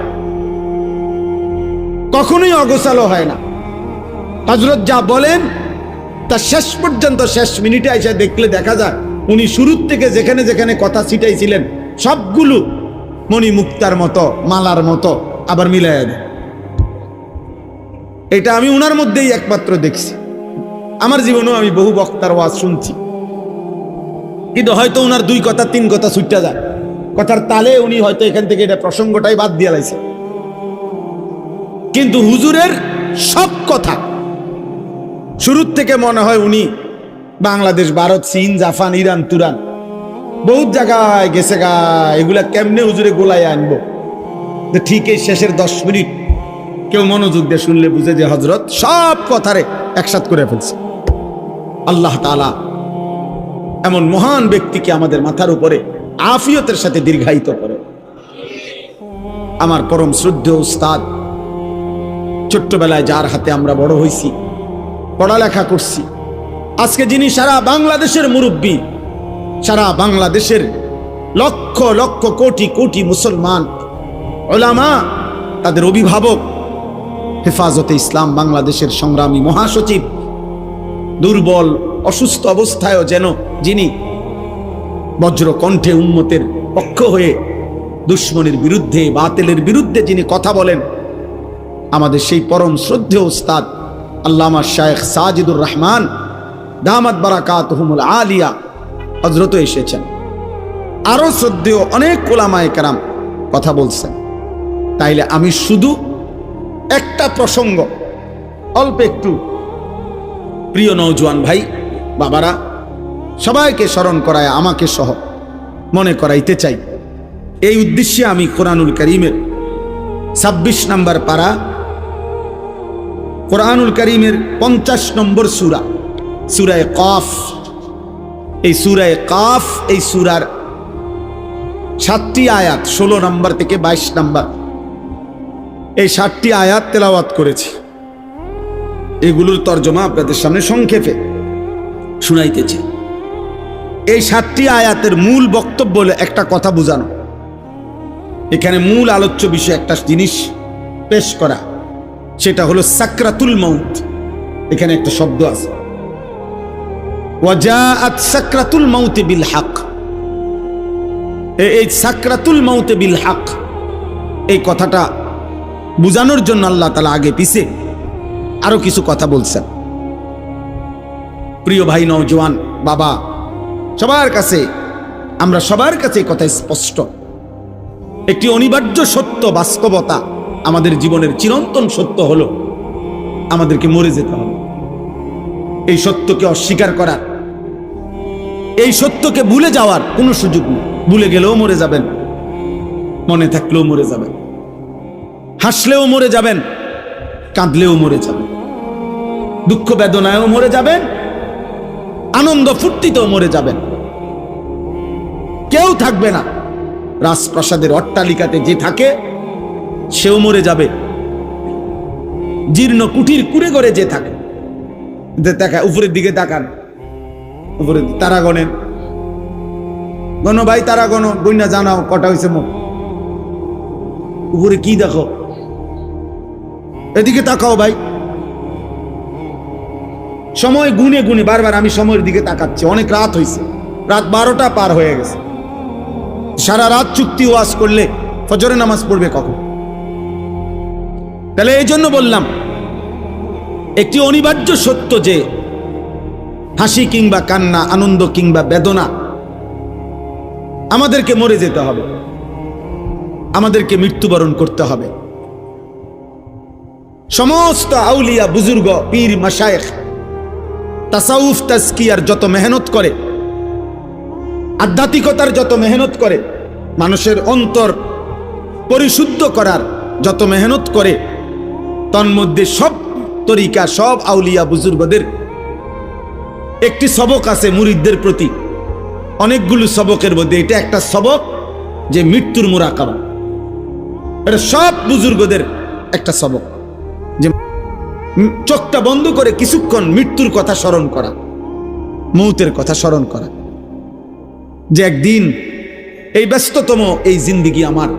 কখনোই অগোছালো হয় না। হযরত যা বলেন তা শেষ পর্যন্ত, শেষ মিনিটে এসে দেখলে দেখা যায় উনি শুরুর থেকে যেখানে যেখানে কথা ছিটাইছিলেন সবগুলো মণি মুক্তার মতো, মালার মতো আবার মিলাইয়া দেয়। এটা আমি উনার মধ্যেই একমাত্র দেখছি। আমার জীবনেও আমি বহু বক্তার ওয়াজ শুনছি, কিন্তু হয়তো উনার 2 কথা 3 কথা ছুটে যায়, কথার তালে উনি হয়তো এখান থেকে এটা প্রসঙ্গটাই বাদ দিয়ে লাইছে। কিন্তু হুজুরের সব কথা শুরুর থেকে মনে হয় উনি বাংলাদেশ, ভারত, চীন, জাপান, ইরান, তুরান বহুত জায়গায় গেছে গা, এগুলা কেমনে হুজুরে গোলায় আনবো। ঠিক এই শেষের 10 মিনিট কেউ মনোযোগ দিয়ে শুনলে বুঝে যে হযরত সব কথারে একসাথ করে ফেলছে। আল্লাহ তাআলা এমন মহান ব্যক্তিকে আমাদের মাথার উপরে আফিয়তের সাথে দীর্ঘায়িত করে। আমার পরম শ্রদ্ধেয় উস্তাদ, ছোট্টবেলায় যার হাতে আমরা বড় হইছি, পড়ালেখা করছি, আজকে যিনি সারা বাংলাদেশের মুরব্বী, সারা বাংলাদেশের লক্ষ লক্ষ কোটি কোটি মুসলমান উলামা, তাদের অভিভাবক, হেফাজতে ইসলাম বাংলাদেশের সংগ্রামী মহাসচিব, দুর্বল অসুস্থ অবস্থায়ও যেন যিনি বজ্র কণ্ঠে উম্মতের পক্ষ হয়ে দুশ্মনের বিরুদ্ধে, বাতিলের বিরুদ্ধে যিনি কথা বলেন, আমাদের সেই পরম শ্রদ্ধেয় উস্তাদ আল্লামা শায়েখ সাজিদুর রহমান দামাত বারাকাতুহুমুল আলিয়া হযরত এসেছেন। আরো শ্রদ্ধেয় অনেক উলামায়ে কেরাম কথা বলছেন। তাইলে আমি শুধু একটা প্রসঙ্গ অল্প একটু প্রিয় নওজোয়ান ভাই বাবারা সবাইকে স্মরণ করায়, আমাকে সহ মনে করাইতে চাই। এই উদ্দেশ্যে আমি কোরআনুল কারীমের 26 নম্বর পারা, কোরআনুল কারীমের 50 নম্বর সূরা, সূরা কাফ, এই সূরা কাফ, এই সূরার 7টি আয়াত 16 নম্বর থেকে 22 নম্বর, এই 7টি আয়াত তেলাওয়াত করেছি। এগুলোর তর্জমা আপনাদের সামনে সংক্ষেপে শুনাইতেছি। এই 7টি আয়াতের মূল বক্তব্য হলো একটা কথা বোঝানো, এখানে মূল আলোচ্য বিষয় একটা জিনিস পেশ করা, সেটা হলো সাকরাতুল মাউত। এখানে একটা শব্দ আছে, ওয়াজাআত সাকরাতুল মাউত বিল হক। এই সাকরাতুল মাউত বিল হক, এই কথাটা বুঝানোর জন্য আল্লাহ তাআলা আগে পিছে আরো কিছু কথা বলছেন। প্রিয় ভাই নওজোয়ান বাবা, সবার কাছে, আমরা সবার কাছে কথা স্পষ্ট, একটি অনিবার্য সত্য, বাস্তবতা, আমাদের জীবনের চিরন্তন সত্য হলো আমাদেরকে মরে যেতে হবে। এই সত্যকে অস্বীকার করার, এই সত্যকে ভুলে যাওয়ার কোনো সুযোগ নেই। ভুলে গেলেও মরে যাবেন, মনে থাকলেও মরে যাবেন, হাসলেও মরে যাবেন, কাঁদলেও মরে যাবেন, দুঃখ বেদনায়ও মরে যাবেন, আনন্দ ফুর্তিতেও মরে যাবেন। কেউ থাকবে না। রাজপ্রাসাদের অট্টালিকাতে যে থাকে সেও মরে যাবে, জীর্ণ কুঠির কুড়ে ঘরে যে থাকে, উপরের দিকে তাকান, উপরে তারা গণেন, গণ ভাই, তারা গণ, বইনা জানাও কটা হয়েছে মুখ, উপরে কি দেখো? এদিকে তাকাও ভাই। সময় গুনে গুনে বারবার আমি সময়ের দিকে তাকাচ্ছি, অনেক রাত হয়েছে, রাত 12টা পার হয়ে গেছে। সারা রাত চুক্তি ওয়াজ করলে ফজরের নামাজ পড়বে কখন? তাহলে এই জন্য বললাম, একটি অনিবার্য সত্য যে হাসি কিংবা কান্না, আনন্দ কিংবা বেদনা, আমাদেরকে মরে যেতে হবে, আমাদেরকে মৃত্যুবরণ করতে হবে। সমস্ত আউলিয়া, বুজুর্গ, পীর, মাশায়েখ তাসাউফ তাজকিয়ার যত মেহনত করে, আধ্যাত্মিকতার যত মেহনত করে, মানুষের অন্তর পরিশুদ্ধ করার যত মেহনত করে, তন্মধ্যে সব তরিকা, সব আউলিয়া বুজুর্গদের একটি সবক আছে মুরিদদের প্রতি। অনেকগুলো সবকের মধ্যে এটা একটা সবক, যে মৃত্যুর মুরাকাবা। এটা সব বুজুর্গদের একটা সবক, যে চোখটা বন্ধ করে কিছুক্ষণ মৃত্যুর কথা স্মরণ করা, মৌতের কথা স্মরণ করা, যে একদিন এই ব্যস্ততম এই জিন্দেগি আমার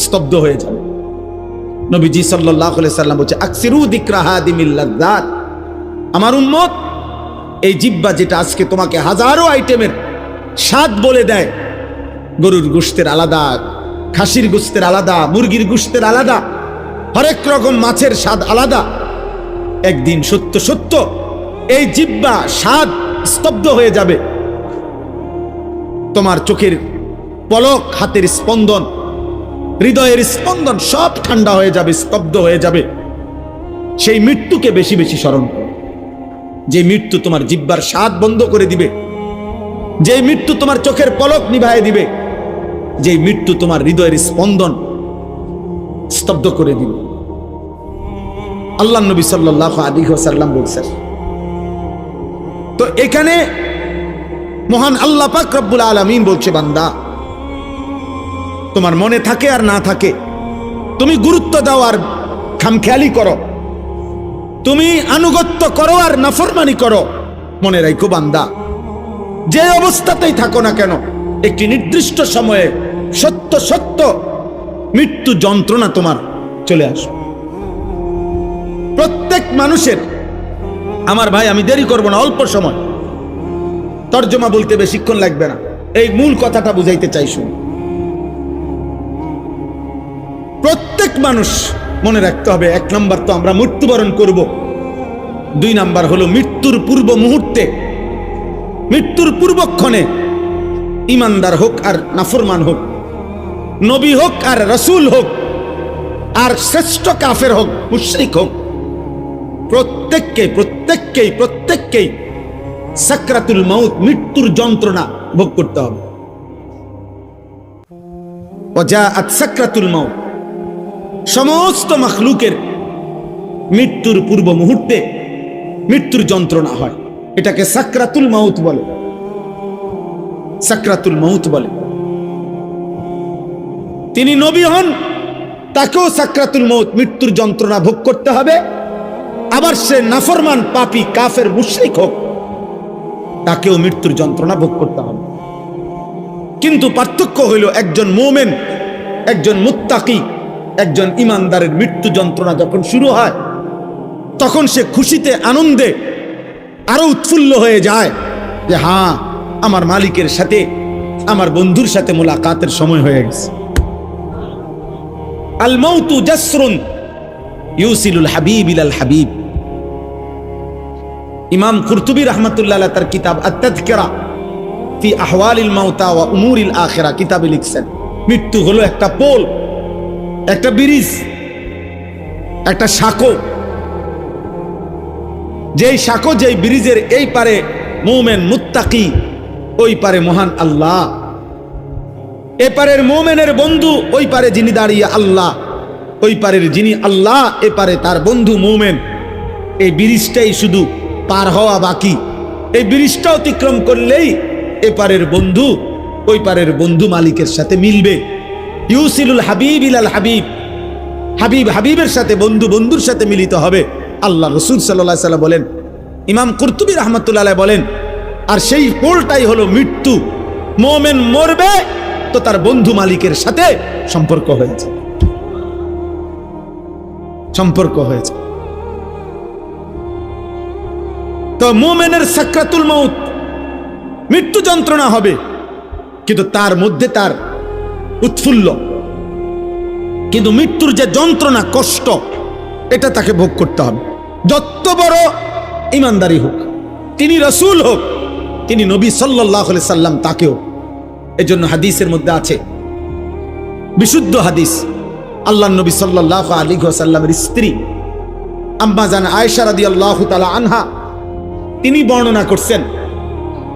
স্তব্ধ হয়ে যাবে। নবীজি সাল্লাল্লাহু আলাইহি সাল্লাম বলছে, আকসিরু যিকরা হাদিমিল লাযযাত, আমার উম্মত এই জিহ্বা যেটা আজকে তোমাকে হাজারো আইটেমের স্বাদ বলে দেয়, গরুর গোশতের আলাদা, খাসির গোশতের আলাদা, মুরগির গোশতের আলাদা, হরেক রকম মাছের স্বাদ আলাদা, একদিন সত্য সত্য এই জিহ্বা স্বাদ স্তব্ধ হয়ে যাবে। তোমার চোখের পলক, হাতের স্পন্দন, হৃদয়ের স্পন্দন সব ঠান্ডা হয়ে যাবে, স্তব্ধ হয়ে যাবে। সেই মৃত্যুকে বেশি বেশি স্মরণ করো, যে মৃত্যু তোমার জিহ্বার স্বাদ বন্ধ করে দিবে, যে মৃত্যু তোমার চোখের পলক নিভায়ে দিবে, যে মৃত্যু তোমার হৃদয়ের স্পন্দন স্তব্ধ করে দিবে। আল্লাহ নবী সাল্লাল্লাহু আলাইহি ওয়াসাল্লাম বলছেন। তো এখানে মহান আল্লাহ পাক রব্বুল আলামিন বলছে, বান্দা তোমার মনে থাকে আর না থাকে, তুমি গুরুত্ব দাও আর খামখেয়ালি করো, তুমি আনুগত্য করো আর নাফরমানি করো, মনে রাখো বান্দা, যে অবস্থাতেই থাকো না কেন, একটি নির্দিষ্ট সময়ে সত্য সত্য মৃত্যু যন্ত্রণা তোমার চলে আসবে। প্রত্যেক মানুষের, আমার ভাই আমি দেরি করব না, অল্প সময় তর্জমা বলতে বেশিক্ষণ লাগবে না, এই মূল কথাটা বুঝাইতে চাই। শুনুন, প্রত্যেক মানুষ মনে রাখতে হবে, 1 নাম্বার তো আমরা মৃত্যুবরণ করব, 2 নাম্বার হলো মৃত্যুর পূর্ব মুহূর্তে, মৃত্যুর পূর্বক্ষণে ইমানদার হোক আর নাফরমান হোক, নবী হোক আর রাসূল হোক, আর শ্রেষ্ঠ কাফের হোক, মুশরিক হোক, প্রত্যেককেই সাকরাতুল মাউত, মৃত্যুর যন্ত্রণা ভোগ করতে হবে। ওয়াজাআত সাকরাতুল মাউত, সমস্ত মাখলুকের মৃত্যুর পূর্ব মুহূর্তে মৃত্যুর যন্ত্রণা হয়, এটাকে সাকরাতুল মাউত বলে, সাকরাতুল মাউত বলে। তিনি নবী হন, তাকেও সাকরাতুল মাউত, মৃত্যুর যন্ত্রণা ভোগ করতে হবে। আবার সে নাফরমান, পাপী, কাফের, মুশরিক হোক, তাকেও মৃত্যুর যন্ত্রণা ভোগ করতে হবে। কিন্তু পার্থক্য হইল, একজন মুমিন, একজন মুত্তাকি, একজন ইমানদারের মৃত্যু যন্ত্রণা যখন শুরু হয়, তখন সে খুশিতে, আনন্দে আরো উৎফুল্ল হয়ে যায়, যে হ্যাঁ, আমার মালিকের সাথে, আমার বন্ধুর সাথে মোলাকাতের সময় হয়ে গেছে। আল মাউতু জাসরুন ইউসিলুল হাবিব ইলাল হাবিব। ইমাম কুরতুবী রাহমাতুল্লাহ আলাইহি তার কিতাব আত-তাযকিরা ফি আহওয়ালিল মাউতা ওয়া উমুরিল আখিরা কিতাবে লিখছেন, মৃত্যু হলো একটা পোল, একটা ব্রিজ, একটা সাঁকো, যেই সাঁকো, যেই ব্রিজের এই পারে মুমিন মুত্তাকি, ওই পারে মহান আল্লাহ। এপারের মুমিনের বন্ধু, ওই পারে যিনি দাঁড়িয়ে আল্লাহ, ওই পারের যিনি আল্লাহ, এপারে তার বন্ধু মুমিন। এই ব্রিজটাই শুধু পার হওয়া বাকি। এই ব্রিজটা অতিক্রম করলেই এপারের বন্ধু ওই পারের বন্ধু মালিকের সাথে মিলবে। ইউসিলুল হাবিব ইলাল হাবিব, হাবিব হাবিবের সাথে, বন্ধু বন্ধুর সাথে মিলিত হবে। আল্লাহ রসুল সাল্লাল্লাহু আলাইহি ওয়াসাল্লাম বলেন, ইমাম কুরতুবী রাহমাতুল্লাহ আলাইহি বলেন, আর সেই পোলটাই হলো মৃত্যু। মুমিন মরবে তো তার বন্ধু মালিকের সাথে সম্পর্ক হয়েছে, সম্পর্ক হয়েছে। তো মুমিনের সাকরাতুল মউত, মৃত্যু যন্ত্রণা হবে, কিন্তু তার মধ্যে তার উৎফুল্ল, কিন্তু মৃত্যুর যে যন্ত্রণা কষ্ট এটা তাকে ভোগ করতে হবে। যত বড় ইমানদারি হোক, তিনি রাসূল হোক, তিনি নবী সাল্লাল্লাহু আলাইহি সাল্লাম, তাকেও। এজন্য হাদিসের মধ্যে আছে, বিশুদ্ধ হাদিস, আল্লাহর নবী সাল্লাল্লাহু আলাইহি ওয়াসাল্লামের স্ত্রী আম্মা জান আয়েশা রাদিয়াল্লাহু তাআলা আনহা, তিনি বর্ণনা করছেন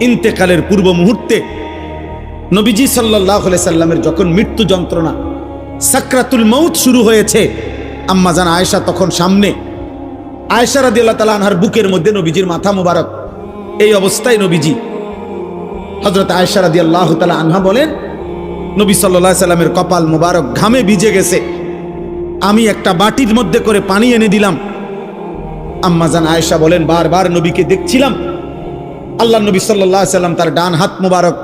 ইন্তেকালের পূর্ব মুহূর্তে নবীজি সাল্লাল্লাহু আলাইহি সাল্লামের যখন মৃত্যু যন্ত্রণা সাকরাতুল মউত শুরু হয়েছে, আম্মা জান আয়েশা তখন সামনে, আয়েশা রাদিয়াল্লাহু তাআলা আনহার বুকের মধ্যে নবীজির মাথা মুবারক। এই অবস্থায় নবীজি, হযরত আয়েশা রাদিয়াল্লাহু তাআলা আনহা বলেন, নবী সাল্লাল্লাহু আলাইহি সাল্লামের কপাল মুবারক ঘামে ভিজে গেছে, আমি একটা বাটির মধ্যে করে পানি এনে দিলাম। আম্মা জান আয়েশা বলেন, বারবার নবীকে দেখছিলাম, আল্লাহ নবী সাল্লাল্লাহু আলাইহি সাল্লাম তার ডান হাত মুবারক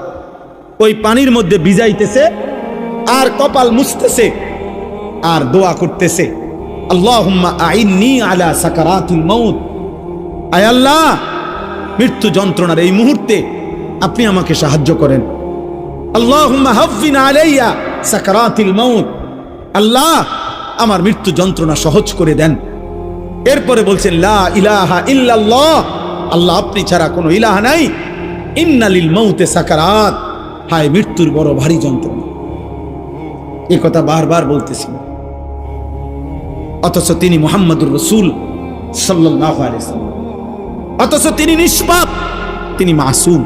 ওই পানির মধ্যে ভিজাইতেছে আর কপাল মুছতেছে আর দোয়া করতেছে, আল্লাহুম্মা আইন্নি আলা সাকারাতিল মউত, আয় আল্লাহ, মৃত্যু যন্ত্রণার এই মুহূর্তে আপনি আমাকে সাহায্য করেন। আল্লাহুম্মা হাফফিন আলাইয়া সাকারাতিল মউত, আল্লাহ আমার মৃত্যু যন্ত্রণা সহজ করে দেন। এরপরে বলছেন, লা ইলাহা ইল্লাল্লাহ, আল্লাহ আপনি ছাড়া কোনো ইলাহ নাই, ইন্নালিল মউতে সাকারাত, হায় মৃত্যুর বড় ভারী যন্ত্রণা। এই কথা বারবার বলতেছি, অথচ তিনি মুহাম্মদুর রাসূল সাল্লাল্লাহু আলাইহি ওয়াসাল্লাম, অথচ তিনি নিষ্পাপ, তিনি মাসুম,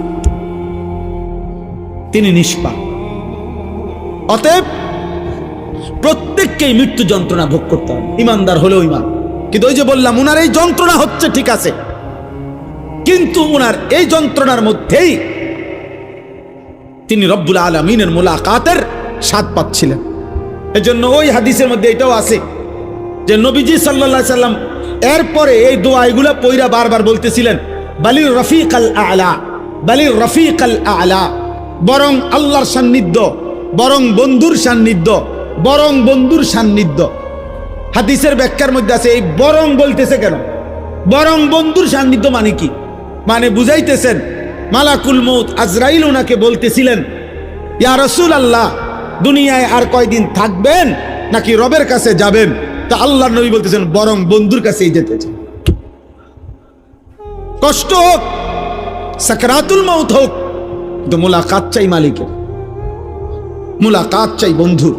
তিনি নিষ্পাপ। অতএব প্রত্যেককেই মৃত্যু যন্ত্রণা ভোগ করতে হবে, ইমানদার হলেও ইমান। কিন্তু ওই যে বললাম, উনার এই যন্ত্রণা হচ্ছে ঠিক আছে, কিন্তু উনার এই যন্ত্রণার মধ্যেই তিনি রব্বুল আলামিনের মুলাকাতের স্বাদ পাচ্ছিলেন। এজন্য ওই হাদিসের মধ্যে এটাও আছে যে নবীজি সাল্লাল্লাহু আলাইহি সাল্লাম এরপরে এই দোয়া এগুলা পয়রা বারবার বলতেছিলেন, বালির রফিকাল আলা, বালির রফিকাল আলা, বরং আল্লাহর সান্নিধ্য, বরং বন্ধুর সান্নিধ্য, বরং বন্ধুর সান্নিধ্য। হাদিসের ব্যাখ্যার মধ্যে আছে, এই বরং বলতেছে কেন? বরং বন্ধুর সান্নিধ্য মানে কি? মানে বুঝাইতেছেন মালাকুল মউত আজরাইল ওনাকে বলতেছিলেন, ইয়া রাসূলুল্লাহ, দুনিয়ায় আর কয়দিন থাকবেন নাকি রবের কাছে যাবেন? তা আল্লাহর নবী বলতেছেন, বরং বন্ধুর কাছেই যেতে চাই। কষ্ট হোক, সাকরাতুল মউত হোক, কিন্তু মুলাকাত চাই মালিকের, মুলাকাত চাই বন্ধুর।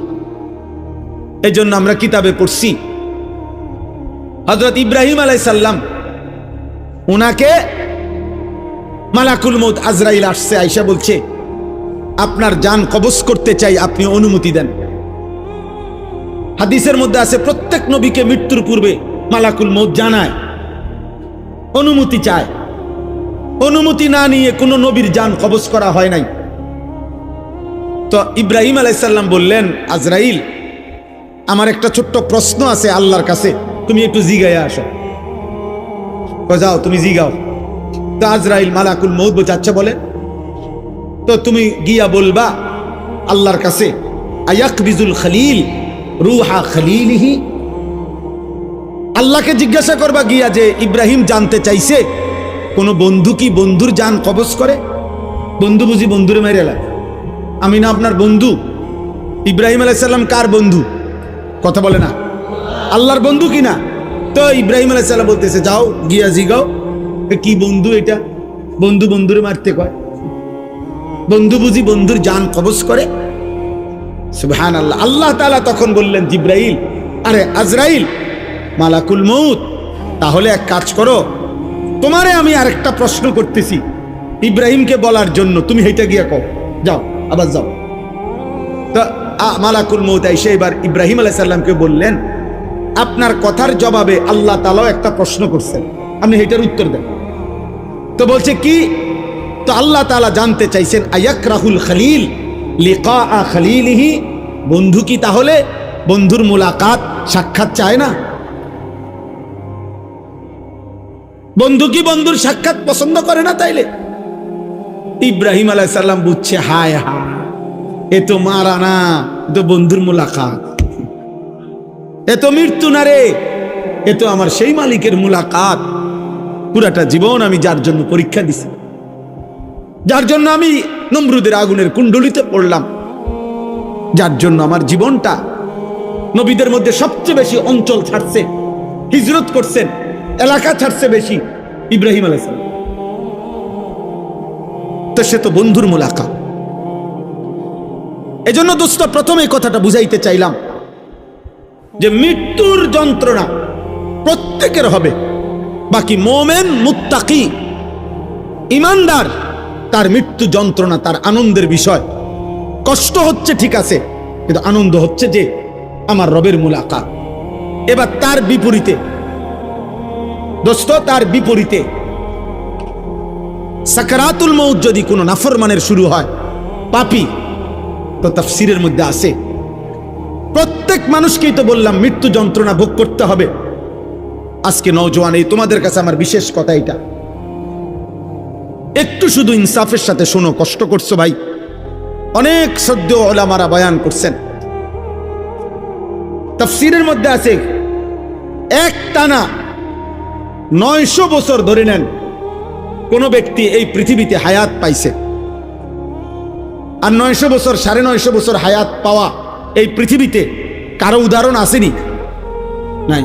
এই জন্য আমরা কিতাবে পড়ছি, হযরত ইব্রাহিম আলাইহিস সালাম, উনাকে মালাকুল মউত আজরাইল আসছে, আয়েশা বলছে, আপনার জান কবজ করতে চাই, আপনি অনুমতি দেন। হাদিসের মধ্যে আছে, প্রত্যেক নবীকে মৃত্যুর পূর্বে মালাকুল মউত জানায়, অনুমতি চায়। অনুমতি না নিয়ে কোনো নবীর জান কবজ করা হয় নাই। তো ইব্রাহিম আলাইহিস সালাম বললেন, আজরাইল, আমার একটা ছোট্ট প্রশ্ন আছে আল্লাহর কাছে, তুমি একটু জিগাইয়া আসো। যাও তুমি জিগাও। তো আজরাইল মালাকুল মউত বলছে, আচ্ছা বলেন। তো তুমি গিয়া বলবা আল্লাহর কাছে, আয়াকবিজুল খলিল রুহা খলিলিহি, আল্লাহকে জিজ্ঞাসা করবা গিয়া যে ইব্রাহিম জানতে চাইছে কোন বন্ধু কি বন্ধুর জান কবজ করে? বন্ধু বুঝি বন্ধুরে মেরে লাগে? আমি না আপনার বন্ধু? ইব্রাহিম আলাইহিস সালাম কার বন্ধু? কথা বলে না, আল্লাহর বন্ধু কিনা? তো ইব্রাহিম আলাইহিস সালাম বলতেছে, যাও গিয়া জিগাও কি বন্ধু এটা, বন্ধু বন্ধুরে মারতে কয়? বন্ধু বুঝি বন্ধুর জান কবজ করে? সুবহানাল্লাহ। আল্লাহ তাআলা তখন বললেন, জিব্রাইল, আরে আজরাইল, মালাকুল মউত, তাহলে এক কাজ করো, তোমারে আমি আরেকটা প্রশ্ন করতেছি ইব্রাহিমকে বলার জন্য, তুমি হেইটা গিয়া কও, যাও, আবার যাও। তো মালাকুল মউত এসে এবার ইব্রাহিম আলাইহিস সালামকে বললেন, আপনার কথার জবাবে আল্লাহ তাআলা একটা প্রশ্ন করছেন, আপনি হেইটার উত্তর দেন। তো বলছে কি? তো আল্লাহ তাআলা জানতে চাইছেন, আয়াকরাহুল খলিল লিকা খলিলিহি, বন্ধু কি তাহলে বন্ধুর মুলাকাত সাক্ষাৎ চায় না? বন্ধু কি বন্ধুর সাক্ষাৎ পছন্দ করে না? তাইলে ইব্রাহিম আলাইহিস সালাম বুঝছে, হায় হায়, এ তো মারা না, এ তো বন্ধুর মুলাকাত, এ তো মৃত্যু না রে, এ তো আমার সেই মালিকের মুলাকাত। পুরাটা জীবন আমি যার জন্য পরীক্ষা দিছি, যার জন্য আমি নমরুদের আগুনের কুণ্ডলিতে পড়লাম, যার জন্য আমার জীবনটা নবীদের মধ্যে সবচেয়ে বেশি অঞ্চল ছাড়ছে, হিজরত করছেন, এলাকা ছাড়ছে বেশি ইব্রাহিম আলাইহিস সালাম। তো সে তো বন্ধুর মুলাকাত। এজন্য দোস্ত প্রথমে কথাটা বুঝাইতে চাইলাম যে মৃত্যুর যন্ত্রণা প্রত্যেকের হবে, বাকি মোমেন মুত্তাকি ইমানদার তার মৃত্যু যন্ত্রণা তার আনন্দের বিষয়। কষ্ট হচ্ছে ঠিক আছে, কিন্তু আনন্দ হচ্ছে যে আমার রবের মুলাকাত। এবার তার বিপরীতে দোস্ত, তার বিপরীতে সাকারাতুল মউত যদি কোনো নাফরমানের শুরু হয়, পাপী, তো তাফসীরের মধ্যে আছে প্রত্যেক মানুষকেই তো বললাম মৃত্যু যন্ত্রণা ভোগ করতে হবে। আজকে নওজোয়ান, এই তোমাদের কাছে আমার বিশেষ কথা এটা, একটু শুধু ইনসাফের সাথে শোনো। কষ্ট করছো ভাই, অনেক সদ্য ওলামারা বয়ান করছেন, তাফসীরের মধ্যে আছে এক টানা 900 বছর ধরে নেন কোন ব্যক্তি এই পৃথিবীতে হায়াত পাইছে, আর 900 বছর 950 বছর হায়াত পাওয়া এই পৃথিবীতে কারো উদাহরণ আসেনি? নাই।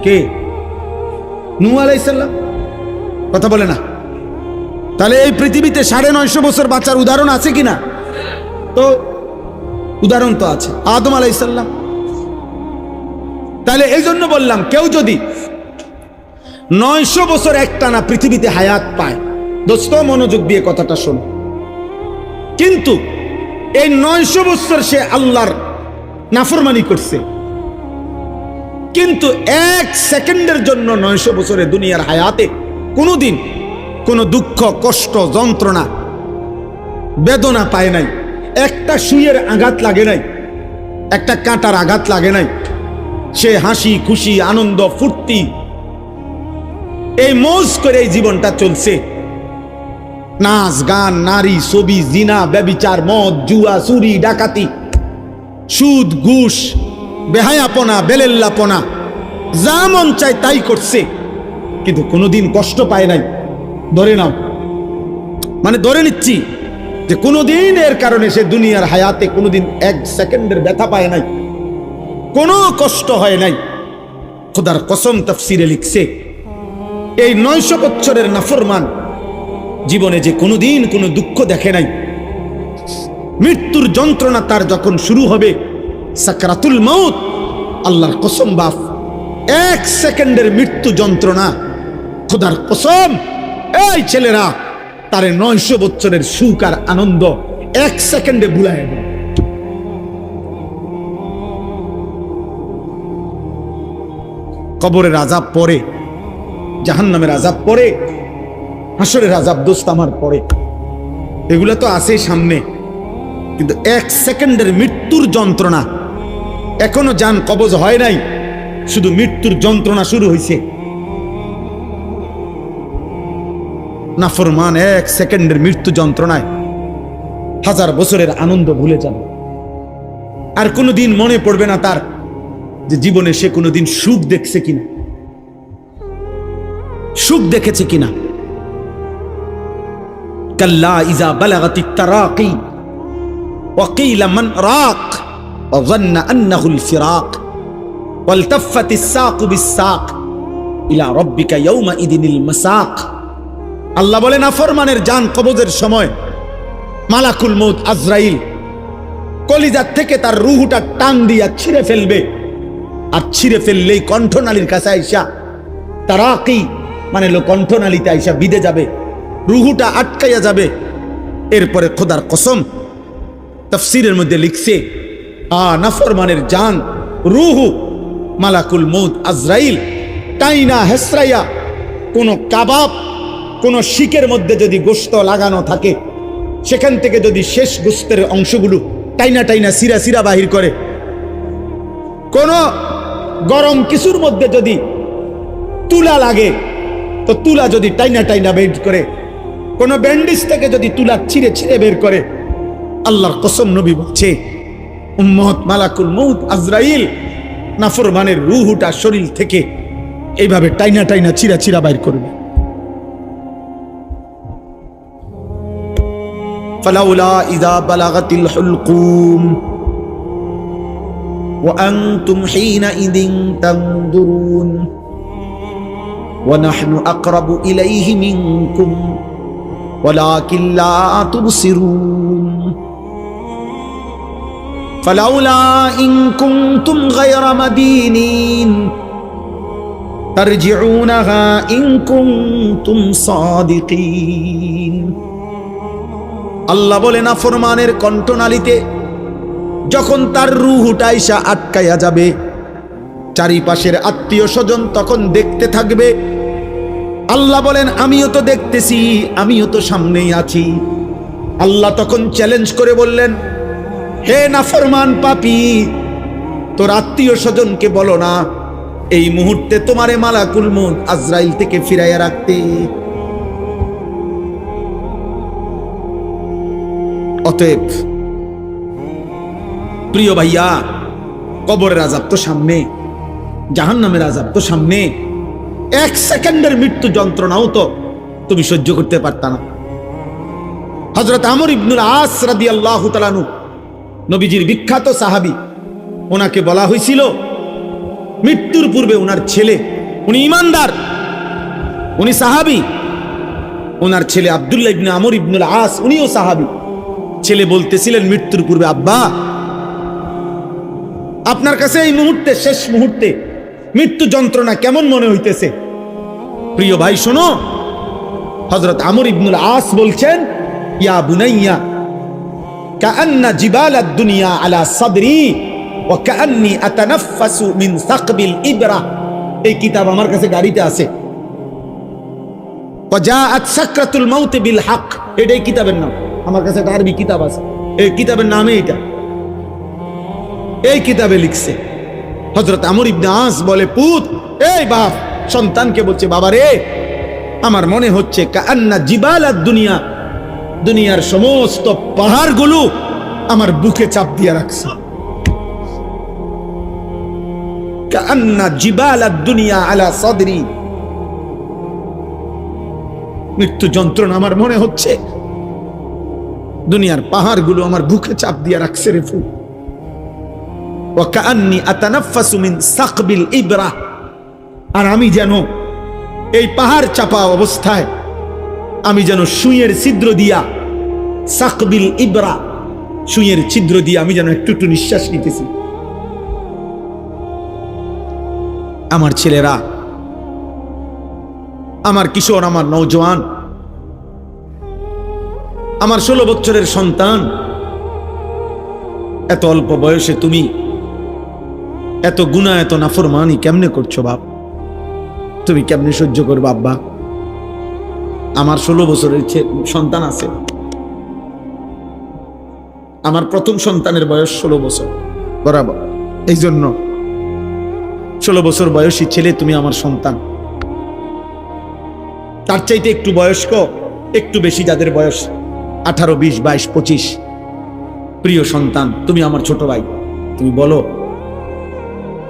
কে? নূহ আলাইহিস সালাম। কথা বলে না? তাহলে এই পৃথিবীতে 950 বছর বাঁচার উদাহরণ আছে কিনা? তো উদাহরণ তো আছে, আদম আলাইহিস সালাম। তাহলে এই জন্য বললাম, কেউ যদি 900 বছর একটানা পৃথিবীতে হায়াত পায়, দোস্ত মনোযোগ দিয়ে কথাটা শোন, কিন্তু এই 900 বছর সে আল্লাহর নাফরমানি করছে, কিন্তু 1 সেকেন্ডের জন্য 900 বছরে দুনিয়ার হায়াতে কোনোদিন কোনো দুঃখ, কষ্ট, যন্ত্রণা, বেদনা পায় নাই, একটা সুইয়ের আঘাত লাগে নাই, একটা কাঁটার আঘাত লাগে নাই, সে হাসি খুশি আনন্দ ফুর্তি এই মৌজ করে এই জীবনটা চলছে। নাচ গান, নারী, ছবি, জিনা, ব্যভিচার, মদ, জুয়া, চুরি, ডাকাতি, সুদ, ঘুষ, বেহায়াপনা, বেলেল্লাপনা, যা মন চায় তাই করছে, কিন্তু কোনোদিন কষ্ট পায় নাই। ধরে নাও, মানে ধরে নিচ্ছি যে কোনোদিন এর কারণে সে দুনিয়ার হায়াতে কোনোদিন 1 সেকেন্ডের ব্যথা পায় নাই, কোনো কষ্ট হয় নাই। খোদার কসম তাফসীরে লিখছে, এই 900 বছরের নাফরমান জীবনে যে কোনোদিন কোনো দুঃখ দেখে নাই, মৃত্যুর যন্ত্রণা তার যখন শুরু হবে, সাকরাতুল মউত, আল্লাহর কসম বাপ, 1 সেকেন্ডের মৃত্যু যন্ত্রণা, খোদার কসম এই ছেলেরা তারে 900 বছরের সুখ আর আনন্দ 1 সেকেন্ডে ভুলায় দেবে। কবরের আযাব পরে, জাহান্নামের আযাব পরে, হাসরের আযাব দোস্ত আমার পরে, এগুলা তো আছে সামনে, কিন্তু 1 সেকেন্ডের মৃত্যুর যন্ত্রণা, এখনো জান কবজ হয় নাই, শুধু মৃত্যুর যন্ত্রণা শুরু হয়েছে। নাফরমান 1 সেকেন্ডের মৃত্যু যন্ত্রণায় 1000 বছরের আনন্দ ভুলে যাবে, আর কোনোদিন মনে পড়বে না তার যে জীবনে সে কোনোদিন সুখ দেখছে কিনা, সুখ দেখেছে কিনা। কাল্লা ইজা বালাগাতিত তারাকি ওয়া কিলা মান রাক ওয়া যান্না আন্নাহুল ফিরাক ওয়ালতাফাতিস সাকু বিস-সাক ইলা রাব্বিকা ইয়াওমা ইদিনিল মাসাক। আল্লাহ বলেন, নাফরমানের জান কবজের সময় মালাকুল মউত আজরাইল কলিজার থেকে তার রূহটা টান দিয়া ছিঁড়ে ফেলবে, আর ছিঁড়ে ফেললেই কণ্ঠনালীর কাছে আইসা, তারাকি মানে কণ্ঠনালীতে আইসা বিঁধে যাবে, রুহুটা আটকাইয়া যাবে। এরপরে খোদার কসম তাফসীরের মধ্যে লিখছে, নাফরমানের জান রুহু মালাকুল মউত আজরাইল টাইনা হেসরাইয়া, কোন কাবাব, কোন শিকের মধ্যে যদি গোশত লাগানো থাকে, সেখান থেকে যদি শেষ গোশতের অংশগুলো টাইনা টাইনা সিরা সিরা বাহির করে, কোন গরম কিছুর মধ্যে যদি তুলা লাগে তো তুলা যদি টাইনা টাইনা বের করে, কোন ব্যান্ডেজ থেকে যদি তুলা ছিঁড়ে ছিঁড়ে বের করে, আল্লাহর কসম নবী বলছে, উম্মত মালাকুল মউত আজরাইল নাফরমানের রূহটা শরীর থেকে এইভাবে টাইনা টাইনা ছিঁড়া ছিঁড়া বাইর করবে। ফালাউলা ইযা বালাগাতিল হুলকুম ওয়া আনতুম হিনাইযিন তানদুরুন ওয়া নাহনু আকরাবু ইলাইহি মিনকুম ওয়ালাকিন লা তুবসিরুন ফালাউলা ইন কুনতুম গায়রা মাদিনিন তারজিউনাহা ইন কুনতুম সাদিকিন। আল্লাহ বলে নাফরমানের কণ্ঠনালীতে যখন তার রূহটা আইসা আটকায়া যাবে, চারিপাশের আত্মীয় স্বজন তখন দেখতে থাকবে। আল্লাহ বলেন আমিও তো দেখতেছি, আমিও তো সামনেই আছি। আল্লাহ তখন চ্যালেঞ্জ করে বললেন, হে নাফরমান পাপী, তোর আত্মীয় স্বজনকে বলো না এই মুহূর্তে তোমারে মালাকুল মউত আজরাইল থেকে ফিরাইয়া রাখতে। অতএব প্রিয় ভাইয়া, কবরের আযাব তো সামনে, জাহান্নামের আযাব তো সামনে। এক সেকেন্ডের মৃত্যু যন্ত্রণাও তো তুমি সহ্য করতে পারতা না। হযরত আমর ইবনুল আস রাদিয়াল্লাহু তাআলা আনহু, নবীজির বিখ্যাত সাহাবী, ওনাকে বলা হয়েছিল মৃত্যুর পূর্বে ওনার ছেলে, উনি ইমানদার, উনি সাহাবী, ওনার ছেলে আব্দুল্লাহ ইবনে আমর ইবনুল আস, উনিও সাহাবী। ছেলে বলতেছিলেন মৃত্যুর পূর্বে, আব্বা আপনার কাছে এই মুহূর্তে, শেষ মুহূর্তে মৃত্যু যন্ত্রণা কেমন মনে হইতেছে? প্রিয় ভাই শোনো, হযরত আমর ইবনুল আস বলছেন, ইয়া বুনাইয়া কাআন্না জিবালাদ দুনিয়া আলা সাদরি ওয়া কাআন্নি আতানাফাসু মিন সাকবিল ইবরা। এই কিতাব আমার কাছে গাড়িতে আছে। ওয়া জাআত সাকরাতুল মাউত বিল হক, এটাই কিতাবের নাম। আমার কাছে একটা আরবি কিতাব আছে, এই কিতাবের নামে এটা। এই কিতাবে লিখছে হযরত আমর ইবনে আস বলে, পুত, এই বাপ সন্তানকে বলছে, বাবা রে, আমার মনে হচ্ছে কাআন্না জিবালাদ দুনিয়া, দুনিয়ার সমস্ত পাহাড়গুলো আমার বুকে চাপ দিয়ে রাখছে। কাআন্না জিবালাদ দুনিয়া আলা সাদরি, মৃত্যু যন্ত্রণা আমার মনে হচ্ছে দুনিয়ার পাহাড়গুলো আমার বুকে চাপ দিয়ে রাখছে রে ফুল। ওয়া কাআন্নি আতানাফাসু মিন সাকবিল ইবরা, আর আমি যেন এই পাহাড় চাপা অবস্থায় আমি যেন সুইয়ের ছিদ্র দিয়া, সাকবিল ইবরা, সুইয়ের ছিদ্র দিয়ে আমি যেন একটু একটু নিঃশ্বাস নিতেছি। আমার ছেলেরা, আমার কিশোর, আমার নওজোয়ান, আমার 16 বছরের সন্তান, এত অল্প বয়সে তুমি এত গুনাহ, এত নাফরমানি কেমনে করছো বাপ? তুমি কেমনে সহ্য করবে আব্বা? আমার 16 বছরের সন্তান আছে। আমার প্রথম সন্তানের বয়স 16 বছর বরাবর। এই জন্য 16 বছর বয়সী ছেলে তুমি আমার সন্তান। তার চাইতে একটু বয়স্ক, একটু বেশি যাদের বয়স 18, 20, 22, 25, প্রিয় সন্তান, তুমি আমার ছোট ভাই। তুমি বলো,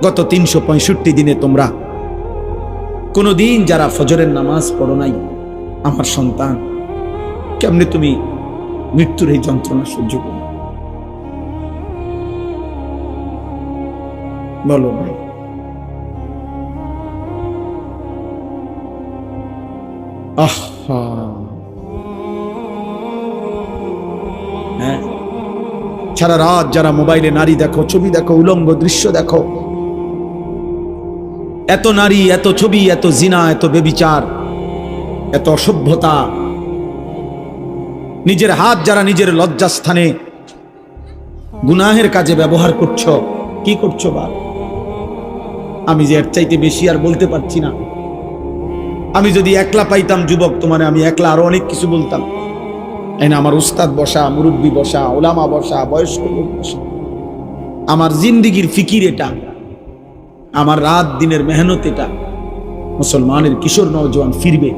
গত 365 দিনে তোমরা কোনদিন যারা ফজরের নামাজ পড়ো নাই, আমার সন্তান, কেমনে তুমি মৃত্যুর এই যন্ত্রণা সহ্য করো? বলো ভাই। আহা, হ্যাঁ, সারা রাত যারা মোবাইলে নারী দেখো, ছবি দেখো, উলঙ্গ দৃশ্য দেখো, এত নারী, এত ছবি, এত জিনা, এত বেবিচার, এত অসভ্যতা, নিজের হাত যারা নিজের লজ্জাস্থানে গুনাহের কাজে ব্যবহার করছো, কি করছো বা? আমি যে এর চাইতে বেশি আর বলতে পারছি না। আমি যদি একলা পাইতাম যুবক তোমারে, আমি একলা আরো অনেক কিছু বলতাম। না, আমার উস্তাদ বসা, মুরব্বী বসা, ওলামা বসা, বয়স্ক লোক বসা, আমার জিন্দিগির ফিকির এটা, আমার রাত দিনের মেহনত এটা। মুসলমানের কিশোর নওজোয়ান ফিরবে।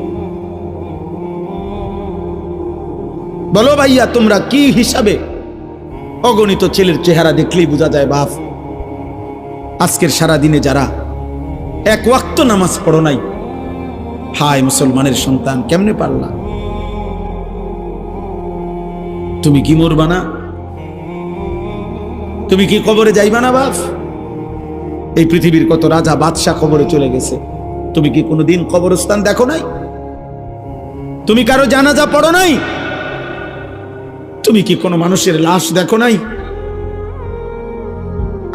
বলো ভাইয়া, তোমরা কি হিসাবে? অগণিত ছেলের চেহারা দেখলেই বোঝা যায় বাপ, আজকের সারা দিনে যারা এক ওয়াক্ত নামাজ পড়ো নাই, হায় মুসলমানের সন্তান, কেমনে পারলা? তুমি কি মরবা না? তুমি কি কবরে যাইবা না বাপ? এই পৃথিবীর কত রাজা বাদশাহ কবরে চলে গেছে, তুমি কি কোনোদিন কবরস্থান দেখো নাই? তুমি কারো জানাজা পড়ো নাই? তুমি কি কোনো মানুষের লাশ দেখো নাই?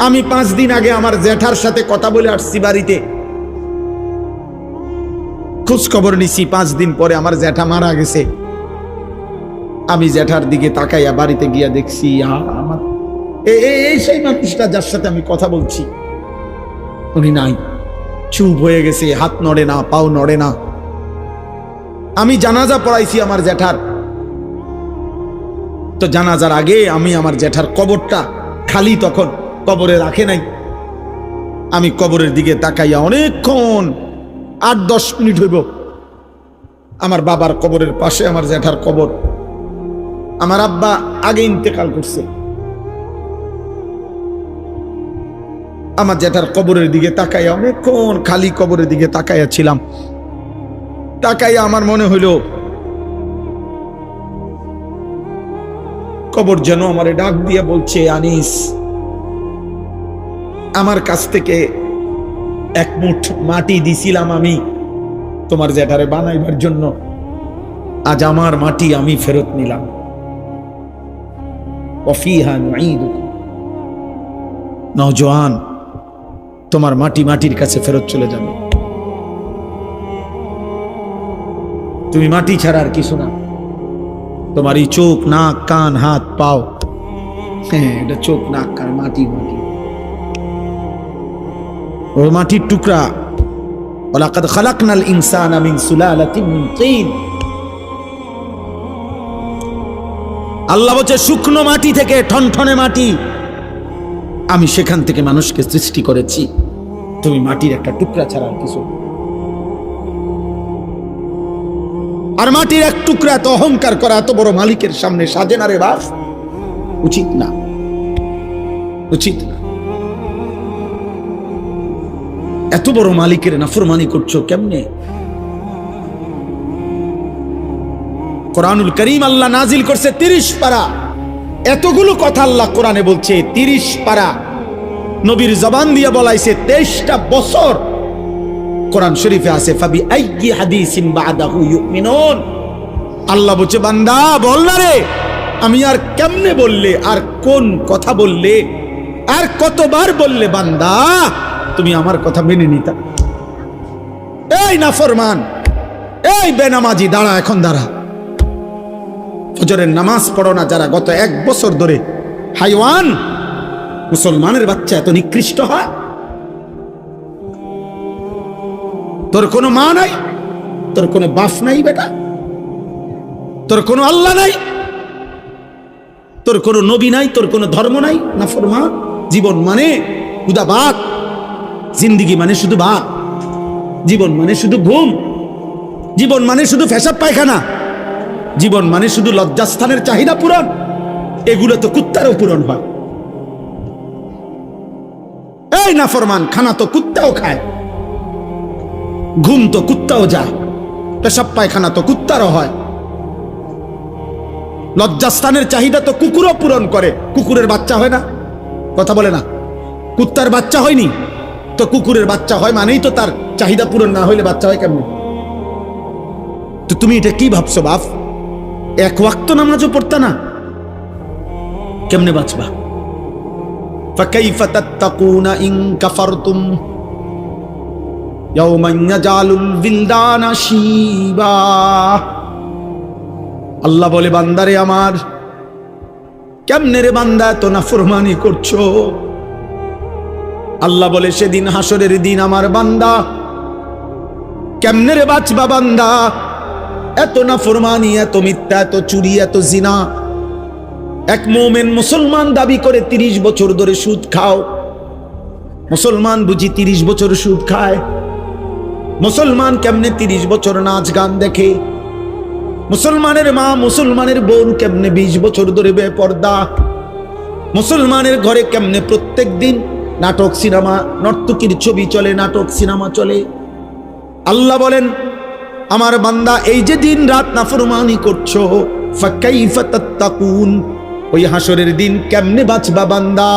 আমি 5 দিন আগে আমার জ্যাঠার সাথে কথা বলে আসছি, বাড়িতে খোঁজ খবর নিছি। 5 দিন পরে আমার জ্যাঠা মারা গেছে। আমি জ্যাঠার দিকে তাকাইয়া বাড়িতে গিয়া দেখছি আমার এই সেই মানুষটা যার সাথে আমি কথা বলছি, উনি নাই, চুপ হয়ে গেছে, হাত নড়ে না, পাও নড়ে না। আমি জানাজা পড়াইছি আমার জ্যাঠার, তো জানাজার আগে আমি আমার জ্যাঠার কবরটা খালি, তখন কবরে রাখে নাই। আমি কবরের দিকে তাকাইয়া অনেকক্ষণ 8-10 মিনিট হইব, আমার বাবার কবরের পাশে আমার জ্যাঠার কবর। আমার আব্বা আগে ইন্তেকাল করছে। আমার জ্যাঠার কবরের দিকে তাকাইয়া অনেকক্ষণ খালি কবরের দিকে তাকাইয়া ছিলাম। তাকাইয়া আমার মনে হইল কবর যেন আমারে ডাক দিয়ে বলছে, আনিস, আমার কাছ থেকে 1 মুঠ মাটি দিছিলাম আমি তোমার জ্যাঠারে বানাইবার জন্য, আজ আমার মাটি আমি ফেরত নিলাম। ওয়াফিহা নুঈদুকুম, নওজোয়ান, তোমার মাটি মাটির কাছে ফেরত চলে যাবে। তুমি মাটি ছাড়া আর কিছু না। তোমার এই চোখ, নাক, কান, হাত, পাও, হ্যাঁ, এটা চোখ, নাক, কান, মাটি মাটি, ও মাটির টুকরা। ওয়ালাকাদ খালাকনাল ইনসানা মিন সুলালাতিন মিন তিন। আল্লাহ বলছে শুকনো মাটি থেকে, ঠনঠনে মাটি, আমি সেখান থেকে মানুষকে সৃষ্টি করেছি। তুমি মাটির একটা টুকরা ছাড়া আর কিছু। আর মাটির এক টুকরা এত অহংকার করা এত বড় মালিকের সামনে সাজে না রে বাপ, উচিত না, উচিত না। এত বড় মালিকের নাফরমানি করছো কেমনে? কোরআনুল কারীম আল্লাহ নাজিল করছে 30 পারা। এতগুলো কথা আল্লাহ কোরআনে বলছে, 30 পারা নবীর জবান দিয়ে বলাইছে, 23টা বছর কোরআন শরীফে আছে। ফাবি আইয়ি হাদিসিন বাদাহু ইউমিনুন। আল্লাহ বলছে, বান্দা বল না রে, আমি আর কেমনে বললে, আর কোন কথা বললে, আর কতবার বললে বান্দা তুমি আমার কথা মেনে নিতা? এই নাফরমান, এই বেনামাজি, দাঁড়া, এখন দাঁড়া। ফজরের নামাজ পড়ো না যারা, গত 1 বছর ধরে হাইওয়ান, মুসলমানের বাচ্চা এত নিকৃষ্ট হয়? তোর কোনো মা নাই, তোর কোনো বাপ নাই বেটা, তোর কোনো আল্লাহ নাই, তোর কোনো নবী নাই, তোর কোনো ধর্ম নাই। নাফরমান। জীবন মানে খুদা ভাত, জিন্দিগি মানে শুধু ভাত, জীবন মানে শুধু ঘুম, জীবন মানে শুধু পেশাব পায়খানা, জীবন মানে শুধু লজ্জাস্থানের চাহিদা পূরণ। এগুলো তো কুত্তারও পূরণ হয়। এই নাফরমান, খানা তো কুত্তাও খায়, ঘুম তো কুত্তাও যায়, পেশাব পায়খানা তো কুত্তারও হয়, লজ্জাস্থানের চাহিদা তো কুকুরও পূরণ করে। কুকুরের বাচ্চা হয় না? কথা বলে না, কুত্তার বাচ্চা হয়নি তো কুকুরের বাচ্চা হয়, মানেই তো তার চাহিদা পূরণ না হইলে বাচ্চা হয় কেমনে? তো তুমি এটা কি ভাবছো বাপ? 1 ওয়াক্ত নামাজও পড়তা না, কেমনে বাঁচবা? ফাকাইফা তাত্তাকুনা ইন কাফারতুম ইয়াওমান ইয়াজালুল বিলদানা শিবা। আল্লাহ বলে, বান্দারে আমার, কেমনে রে বান্দা এত নাফরমানি করছো? আল্লাহ বলে, সেদিন হাসরের দিন আমার বান্দা কেমনে রে বাঁচবা? বান্দা এত নাফরমানি, এত মিথ্যা, এত চুরি, এত জিনা। এক মুমিন মুসলমান দাবি করে 30 বছর ধরে সুদ খাও। মুসলমান বুঝি 30 বছর সুদ খায়? মুসলমান কেমনে 30 বছর নাচ গান দেখে? মুসলমানের মা, মুসলমানের বোন কেমনে 20 বছর ধরে বেপর্দা? মুসলমানের ঘরে কেমনে প্রত্যেক দিন নাটক, সিনেমা, নর্তকীর ছবি চলে, নাটক, সিনেমা চলে? আল্লাহ বলেন, আমার বান্দা এই যে দিন রাত নাফরমানি করছো, ফাকাইফা তাত্তাকুন, ওই হাসরের দিন কেমনে বাঁচবা বান্দা,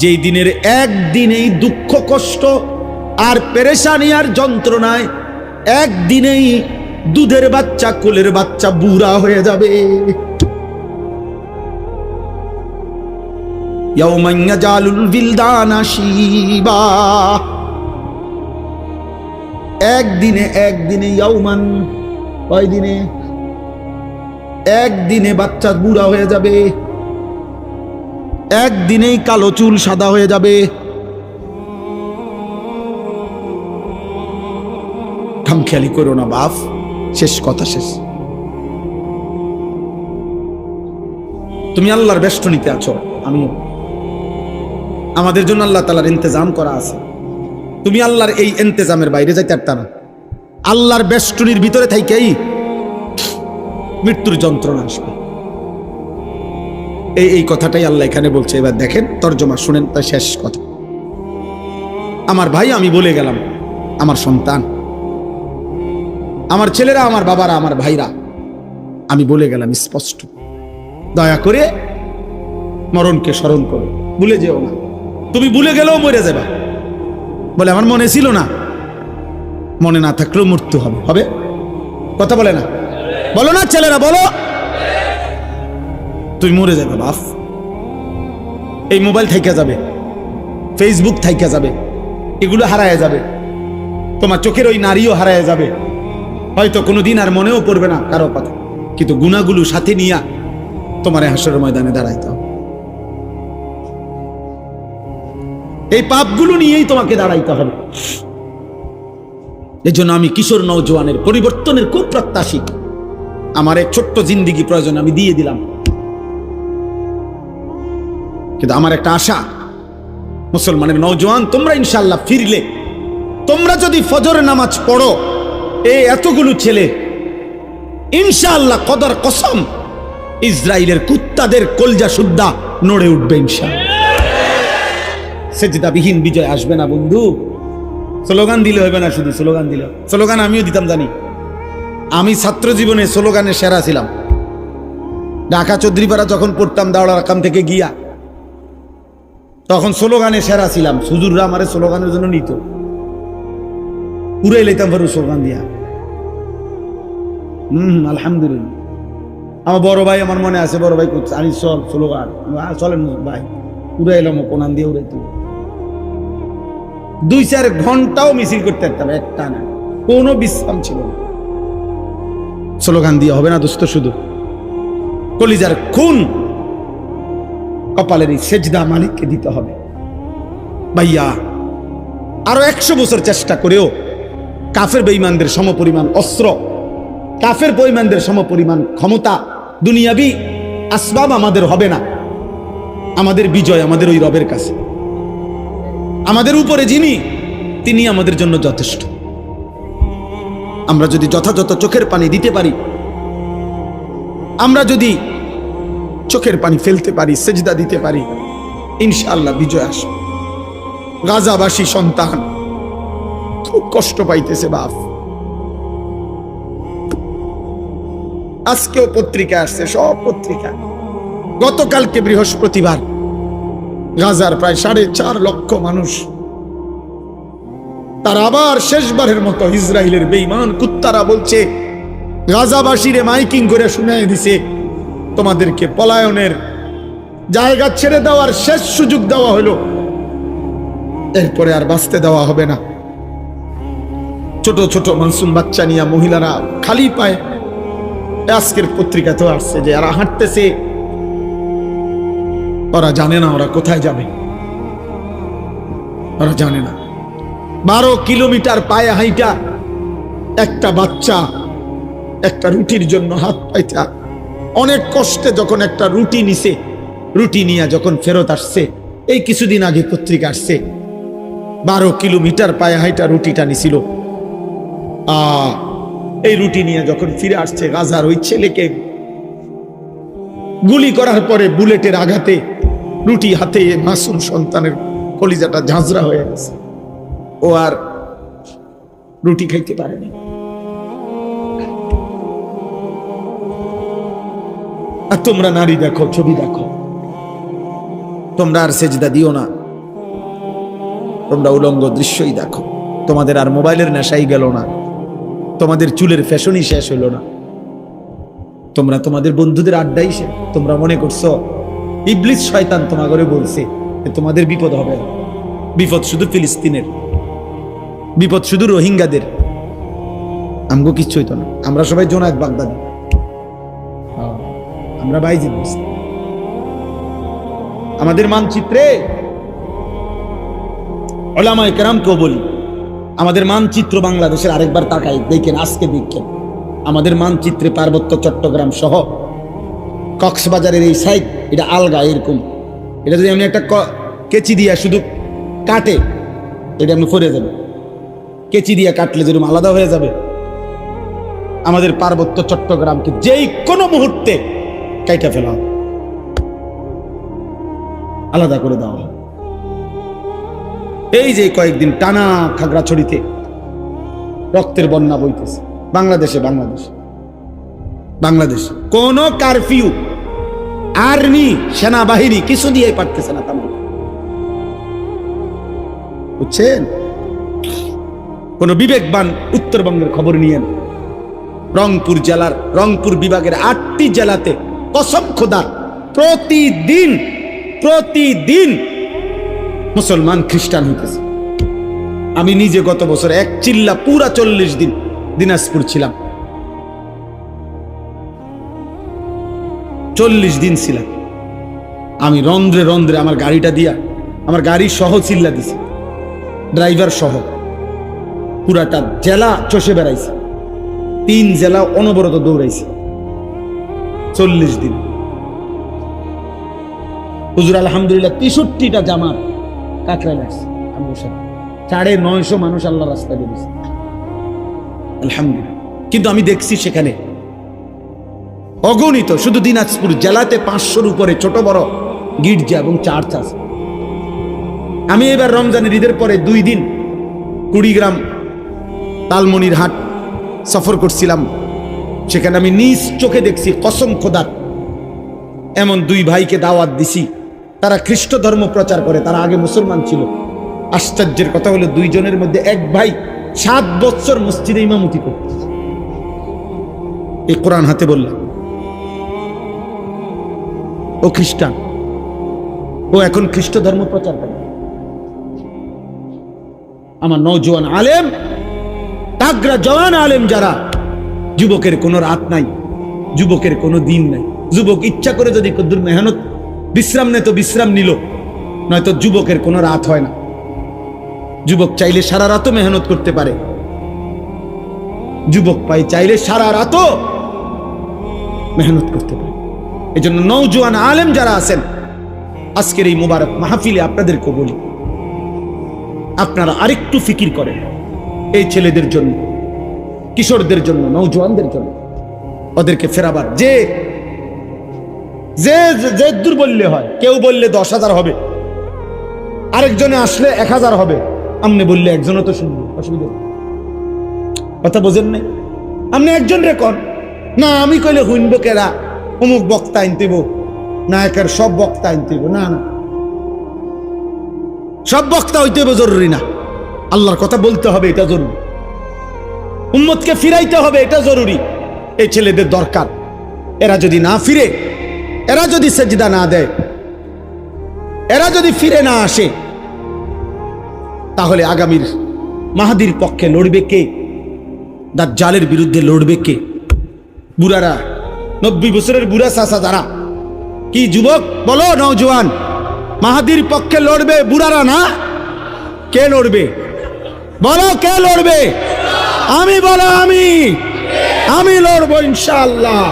যেই দিনের একদিনেই দুঃখ কষ্ট আর পেরেশানি আর যন্ত্রণায় একদিনেই দুধের বাচ্চা কোলের বাচ্চা বুড়া হয়ে যাবে। ইয়াউমান ইয়াজালুল বিলদানা শিবা, একদিনে ইয়াউমান, কয়দিনে? একদিনে বাচ্চা বুড়া হয়ে যাবে, একদিনেই কালো চুল সাদা হয়ে যাবে। খামখেয়ালি করো না বাপ, শেষ কথা শেষ। তুমি আল্লাহর বেষ্টনীতে আছো, আমিও। আমাদের জন্য আল্লাহ তাআলার ইন্তজাম করা আছে। তুমি আল্লাহর এই ইন্তজামের বাইরে যাইতে পারতা না। আল্লাহর বেষ্টনীর ভিতরে থাইকেই মৃত্যুর যন্ত্রণা আসবে। এই কথাটাই আল্লাহ এখানে বলছে। এবার দেখেন তর্জমা শুনেন, তাই শেষ কথা। আমার ভাই, আমি বলে গেলাম, আমার সন্তান, আমার ছেলেরা, আমার বাবারা, আমার ভাইরা, আমি বলে গেলাম স্পষ্ট, দয়া করে মরণকে স্মরণ করো, ভুলে যেও না। তুমি ভুলে গেলেও মরে যাবে। বলে আমার মনে ছিল না, মনে না থাকলেও মৃত্যু হবে। হবে কথা বলে না, বলো না ছেলেরা, বলো। তুই মরে যাবে বাপ। এই মোবাইল থাইকা যাবে, ফেসবুক থাইকা যাবে, এগুলো হারায় যাবে। তোমার চোখের ওই নারীও হারায় যাবে, হয়তো কোনোদিন আর মনেও পড়বে না কারো কথা, কিন্তু গুনাহগুলো সাথে নিয়া তোমার হাসরের ময়দানে দাঁড়াইতে হবে। এই পাপগুলো নিয়েই তোমাকে দাঁড়াইতে হবে। এই জন্য আমি কিশোর নওজোয়ানের পরিবর্তনের খুব প্রত্যাশী। আমার এক ছোট্ট জিন্দিগি প্রয়োজন, আমি দিয়ে দিলাম। কিন্তু আমার একটা আশা, মুসলমানের নওজোয়ান তোমরা ইনশাআল্লাহ ফিরলে, তোমরা যদি ফজরের নামাজ পড়ো, এই এতগুলো ছেলে ইনশাআল্লাহ কদর কসম ইসরায়েলের কুত্তাদের কলজা সুদ্ধা নড়ে উঠবে ইনশাআল্লাহ। সেজদাবিহীন বিজয় আসবে না বন্ধু। স্লোগান দিলে হবে না, শুধু স্লোগান দিলে। স্লোগান আমিও দিতাম, জানি। আমি ছাত্র জীবনে স্লোগানে সেরা ছিলাম। ঢাকা চৌধুরীপাড়া যখন পড়তাম দাওড়া রাকাম থেকে গিয়া, তখন স্লোগানে সেরা ছিলাম। হুজুররা আমারে স্লোগানের জন্য নিত, উড়াই লেতাম পারু স্লোগান দিয়া। আলহামদুলিল্লাহ। আমার বড় ভাই, আমার মনে আছে, বড় ভাই আনি চল স্লোগান, চলেন ভাই, উড়াইলাম কোনান দিয়ে উড়াইতে। 2-4 ঘন্টাও মিছিল করতে পারতাম, একটা না, কোনো বিশ্রাম ছিল না। স্লোগান দিয়ে হবে না দোস্ত, শুধু কলিজার খুন কপালের এই সেজদা মালিককে দিতে হবে। ভাইয়া, আরো 100 বছর চেষ্টা করেও কাফের বেঈমানদের সমপরিমাণ অস্ত্র, কাফের বেঈমানদের সমপরিমাণ ক্ষমতা, দুনিয়াবি আসবাব আমাদের হবে না। আমাদের বিজয় আমাদের ওই রবের কাছে। আমাদের উপরে যিনি, তিনি আমাদের জন্য যথেষ্ট। আমরা যদি যথাযথ চোখের পানি দিতে পারি, আমরা যদি চোখের পানি ফেলতে পারি, সেজদা দিতে পারি, ইনশাআল্লাহ বিজয় আসবে। গাজাবাসী সন্তান খুব কষ্ট পাইতেছে বাপ। আজকেও পত্রিকা আসছে, সব পত্রিকা। গতকালকে বৃহস্পতিবার গাজার প্রায় 4.5 লক্ষ মানুষ, তারা আবার শেষবারের মতো ইসরায়েলের বেঈমান কুত্তারা বলছে, গাজাবাসীরে মাইকিং করে শুনাই দিছে, তোমাদেরকে পলায়নের জায়গা ছেড়ে দেওয়ার শেষ সুযোগ দেওয়া হলো, এরপরে আর বাঁচতে দেওয়া হবে না। ছোট ছোট মাসুম বাচ্চা নিয়ে মহিলারা খালি পায়ে, আজকের পত্রিকাতেও আসছে যে এরা হাঁটতেছে, ওরা জানে না ওরা কোথায় যাবে, ওরা জানে না। 12 কিলোমিটার পায়ে হাইটা একটা বাচ্চা একটা রুটির জন্য হাত পাইটা অনেক কষ্টে যখন একটা রুটি নিছে, রুটি নিয়ে যখন ফেরত আসছে, এই কিছুদিন আগে পত্রিকা আসছে, 12 কিলোমিটার পায়ে হাইটা রুটিটা নিছিল। এই রুটি নিয়ে যখন ফিরে আসছে, গাজার ওই ছেলেকে গুলি করার পরে বুলেটের আঘাতে রুটি হাতে মাসুম সন্তানের কলিজাটা ঝাঁঝরা হয়ে গেছে। ও আর রুটি খাইতে পারেনি। আর তোমরা নারী দেখো, ছবি দেখো, তোমরা আর সেজদা দিও না, তোমরা উলঙ্গ দৃশ্যই দেখো। তোমাদের আর মোবাইলের নেশাই গেল না, তোমাদের চুলের ফ্যাশনই শেষ হলো না, তোমরা তোমাদের বন্ধুদের আড্ডাই শেষ। তোমরা মনে করছো ইবলিস শয়তান তোমাদের বলছে তোমাদের বিপদ হবে না। বিপদ শুধু ফিলিস্তিনের, বিপদ শুধু রোহিঙ্গাদের, আমগো কিচ্ছু হইতো না। আমরা সবাই জোনায়েদ বাগদাদি, আমরা বাইজিদ বুঝতে। আমাদের মানচিত্রে ওলামায়ে কেরামকেও বলি, আমাদের মানচিত্র বাংলাদেশের আরেকবার তাকাই দেখেন, আজকে দেখেন আমাদের মানচিত্রে পার্বত্য চট্টগ্রাম সহ কক্সবাজারের এই সাইড, এটা আলগা এরকম। এটা যদি আমি একটা কেচি দিয়া শুধু কাটে, এটা আমি ফরে যাবে, কেচি দিয়া কাটলে যেরকম আলাদা হয়ে যাবে, আমাদের পার্বত্য চট্টগ্রামকে যেই কোনো মুহূর্তে কাইটা ফেলা হবে, আলাদা করে দেওয়া হবে। এই যে কয়েকদিন টানা খাগড়াছড়িতে রক্তের বন্যা বইতেছে, বাংলাদেশ কোন কারফিউ, আর্মি, সেনাবাহিনী কিছু দিয়ে পারতেছে না, তেমন বুঝছেন? কোন বিবেকবান উত্তরবঙ্গের খবর নিয়েন, রংপুর জেলার, রংপুর বিভাগের 8টি জেলাতে কসম খোদা প্রতিদিন মুসলমান খ্রিস্টান হইতেছে। আমি নিজে গত বছর এক চিল্লা পুরা 40 দিন দিনাজপুর ছিলাম, 40 দিন ছিলাম। আমি রন্ধ্রে রন্ধ্রে আমার গাড়িটা দিয়া, আমার গাড়ি সহ চিল্লা দিছি, ড্রাইভার সহ পুরাটা জেলা চষে বেড়াইছে, 3 জেলা অনবরত দৌড়াইছে 40 দিন। হুজুর আলহামদুলিল্লাহ 63টা জামাত কাকড়া লাগছে, 950 মানুষ আল্লাহ রাস্তায় বেরিয়েছে আলহামদুলিল্লাহ। কিন্তু আমি দেখছি সেখানে অগণিত, শুধু দিনাজপুর জেলাতে 500-র উপরে ছোট বড় গির্জা এবং চার্চ আছে। আমি এবার রমজানের ঈদের পরে 2 দিন কুড়িগ্রাম লালমনির হাট সফর করছিলাম, সেখানে আমি নিজ চোখে দেখছি, কসম খোদার এমন 2 ভাইকে দাওয়াত দিছি, তারা খ্রিস্ট ধর্ম প্রচার করে, তারা আগে মুসলমান ছিল। আশ্চর্যের কথা হলো 2 জনের মধ্যে এক ভাই 7 বছর মসজিদে ইমামতি করত। এই কোরআন হাতে বললাম, ও খ্রিস্টান, ও এখন খ্রিস্ট ধর্ম প্রচার করে। আমার নওজোয়ান আলেম, তাগড়া জওয়ান আলেম যারা, যুবকের কোনো রাত নাই, যুবকের কোনো দিন নাই। যুবক ইচ্ছা করে যদি কদ্দুর মেহনত বিশ্রাম নেয় তো বিশ্রাম নিল, নয়তো যুবকের কোনো রাত হয় না। যুবক চাইলে সারা রাতও মেহনত করতে পারে, যুবক পাই চাইলে সারা রাতও মেহনত করতে পারে। এই জন্য নওজোয়ান আলেম যারা আছেন, আজকের এই মুবারক মাহফিলে আপনাদেরকে বলি, আপনারা আরেকটু ফিকির করেন এই ছেলেদের জন্য, কিশোরদের জন্য, নওজোয়ানদের জন্য, ওদেরকে ফেরাবার। যে যে যে দূর বললে হয়, কেউ বললে 10,000 হবে, আরেকজনে আসলে 1000 হবে, আমনে বললে একজনও তো শুনবে, অসুবিধা কথা বোঝেন নাই? আপনি একজন রেকর্ড না, আমি কইলে শুনবো কেরা, অমুক বক্তা আনতেব না, একের সব বক্তা আনতেব না, না সব বক্তা হইতে জরুরি না, আল্লাহর কথা বলতে হবে এটা জরুরি, উম্মতকে ফিরাইতে হবে এটা জরুরি। এই ছেলেদের দরকার, এরা যদি না ফিরে, এরা যদি সেজদা না দেয়, এরা যদি ফিরে না আসে, তাহলে আগামীর মাহাদির পক্ষে লড়বে কে? দাজ্জালের বিরুদ্ধে লড়বে কে? বুড়ারা, 90 বছরের বুড়া চাচা যারা, কি যুবক বলো, নওজোয়ান, মাহাদির পক্ষে লড়বে বুড়ারা না? কে লড়বে বলো, কে লড়বে? আমি বলো, আমি লড়বো ইনশাআল্লাহ,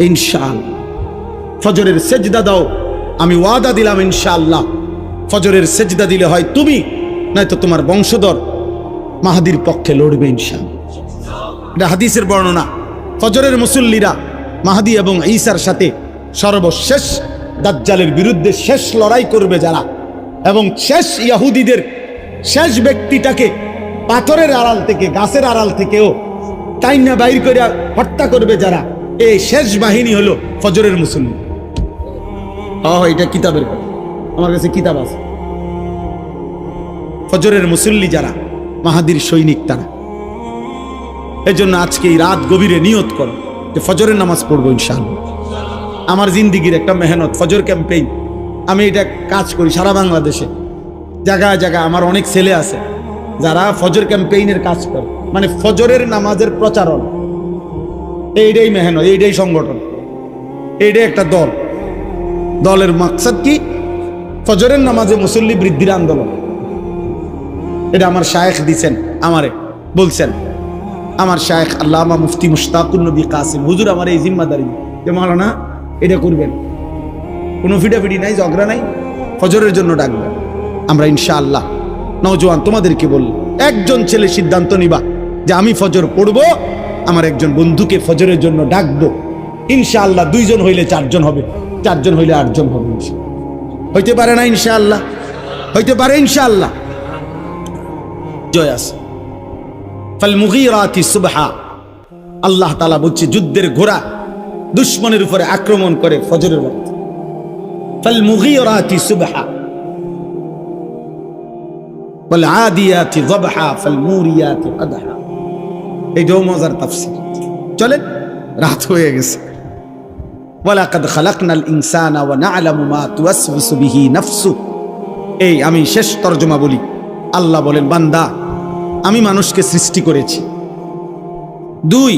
ইনশাআল্লাহ। ফজরের সেজদা দাও, আমি ওয়াদা দিলাম ইনশাআল্লাহ, ফজরের সেজদা দিলে হয় তুমি, নয়তো তোমার বংশধর মাহাদির পক্ষে লড়বে ইনশাআল্লাহ। এটা হাদিসের বর্ণনা। ফজরের মুসল্লিরা মাহাদি এবং ঈসার সাথে সর্বশেষ দাজ্জালের বিরুদ্ধে শেষ লড়াই করবে যারা, এবং শেষ ইহুদিদের শেষ ব্যক্তিটাকে পাথরের আড়াল থেকে, গাছের আড়াল থেকেও টাইনা বাইর করে হত্যা করবে যারা, এই শেষ বাহিনী হলো ফজরের মুসল্লি। এটা কিতাবের কথা, আমার কাছে কিতাব আছে। ফজরের মুসল্লি যারা মাহাদির সৈনিক তারা। এই জন্য আজকে এই রাত গভীরে নিয়ত করো যে ফজরের নামাজ পড়বো ইনশাআল্লাহ। আমার জিন্দিগির একটা মেহনত, ফজর ক্যাম্পেইন। আমি এটা কাজ করি সারা বাংলাদেশে, জায়গায় জায়গায়। আমার অনেক ছেলে আছে যারা ফজর ক্যাম্পেইনের কাজ করে, মানে ফজরের নামাজের প্রচারণ। এইটাই মেহনত, এইটাই সংগঠন, এইটাই একটা দল। দলের মাকসাদ কি? ফজরের নামাজে মুসল্লি বৃদ্ধির আন্দোলন। এটা আমার শায়েখ দিছেন, আমারে বলছেন আমার শায়েখ আল্লামা মুফতি মুশতাকুর নবী কাসিম হুজুর আমার এই জিম্মাদারি যে মাওলানা এটা করবেন, কোনো ফিটাফিটি নাই, ঝগড়া নাই, ফজরের জন্য ডাকবেন। আমরা ইনশাআল্লাহ নওজোয়ান তোমাদেরকে বলল, একজন ছেলে সিদ্ধান্ত নিবা যে আমি ফজর পড়বো, আমার একজন বন্ধুকে ফজরের জন্য ডাকবো। ইনশাআল্লাহ 2 জন হইলে 4 জন হবে, 4 জন হইলে 8 জন হবে। হইতে পারে না ইনশাআল্লাহ? হইতে পারে ইনশাআল্লাহ। জয় আছে। ফাল মুগীরাতি সুবহা, আল্লাহ তাআলা বলছে যুদ্ধের ঘোড়া দুশমনের উপরে আক্রমণ করে ফজরের ওয়াক্ত। ফাল মুগীরাতি সুবহা ওয়াল আদিয়াতি যবহা ফাল মুরিয়াতি আদহা। এইটাও মজার তাফসীর। চলেন, রাত হয়ে গেছে। ওয়ালাকাদ খালাকনাল ইনসানা ওয়া না'লামু মা তুওয়াসওয়িসু বিহি নাফসু। এই আমি শেষ তরজমা বলি। আল্লাহ বলেন, বান্দা আমি মানুষকে সৃষ্টি করেছি। 2,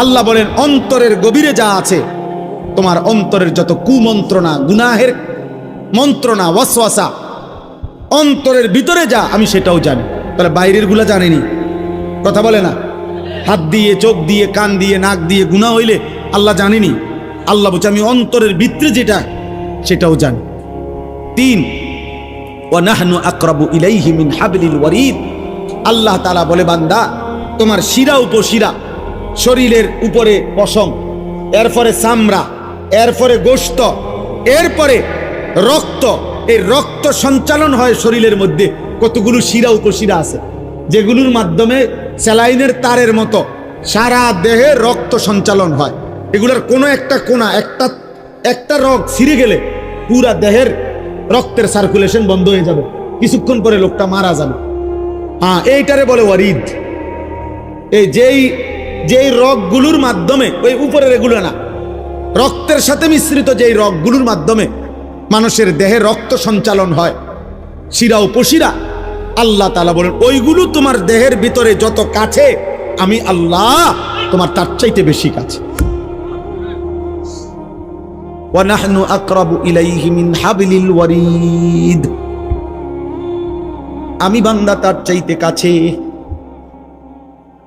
আল্লাহ বলেন অন্তরের গভীরে যা আছে, তোমার অন্তরের যত কুমন্ত্রণা, গুনাহের মন্ত্রণা, ওয়াসওয়াসা, অন্তরের ভিতরে যা আমি সেটাও জানি। তাহলে বাইরের গুলা জানেনি, কথা বলে না? হাত দিয়ে, চোখ দিয়ে, কান দিয়ে, নাক দিয়ে গুনাহ হইলে আল্লাহ জানেনি? আল্লাহ বলছে আমি অন্তরের ভিতরে যেটা সেটাও জানি। 3, ওয়া নাহনু আকরাবু ইলাইহি মিন হাবলিল ওয়ারিদ। আল্লাহ তাআলা বলে, বান্দা তোমার শিরা উপশিরা, শরীরের উপরে পশম, এরপরে চামড়া, এরপরে গোশত, এরপরে রক্ত। এই রক্ত সঞ্চালন হয় শরীরের মধ্যে। কতগুলো শিরা উপশিরা আছে যেগুলোর মাধ্যমে স্যালাইনের তারের মতো সারা দেহে রক্ত সঞ্চালন হয়। এগুলোর কোনো একটা কোণা, একটা রগ ছিঁড়ে গেলে পুরা দেহের রক্তের সার্কুলেশন বন্ধ হয়ে যাবে, কিছুক্ষণ পরে লোকটা মারা যাবে। এইটারে বলে ওয়ারিদ। এই যেই রগগুলোর মাধ্যমে, ওই উপরের এগুলো না, রক্তের সাথে মিশ্রিত যেই রগগুলোর মাধ্যমে মানুষের দেহে রক্ত সঞ্চালন হয়, শিরা উপশিরা, আল্লাহ তাআলা বলেন ওইগুলো তোমার দেহের ভিতরে যত কাছে, আমি আল্লাহ তোমার তার চাইতে বেশি কাছে। ওয়া নাহনু আকরাবু ইলাইহি মিন হাবলিল ওয়ারিদ। আমি বান্দা তার চাইতে কাছে।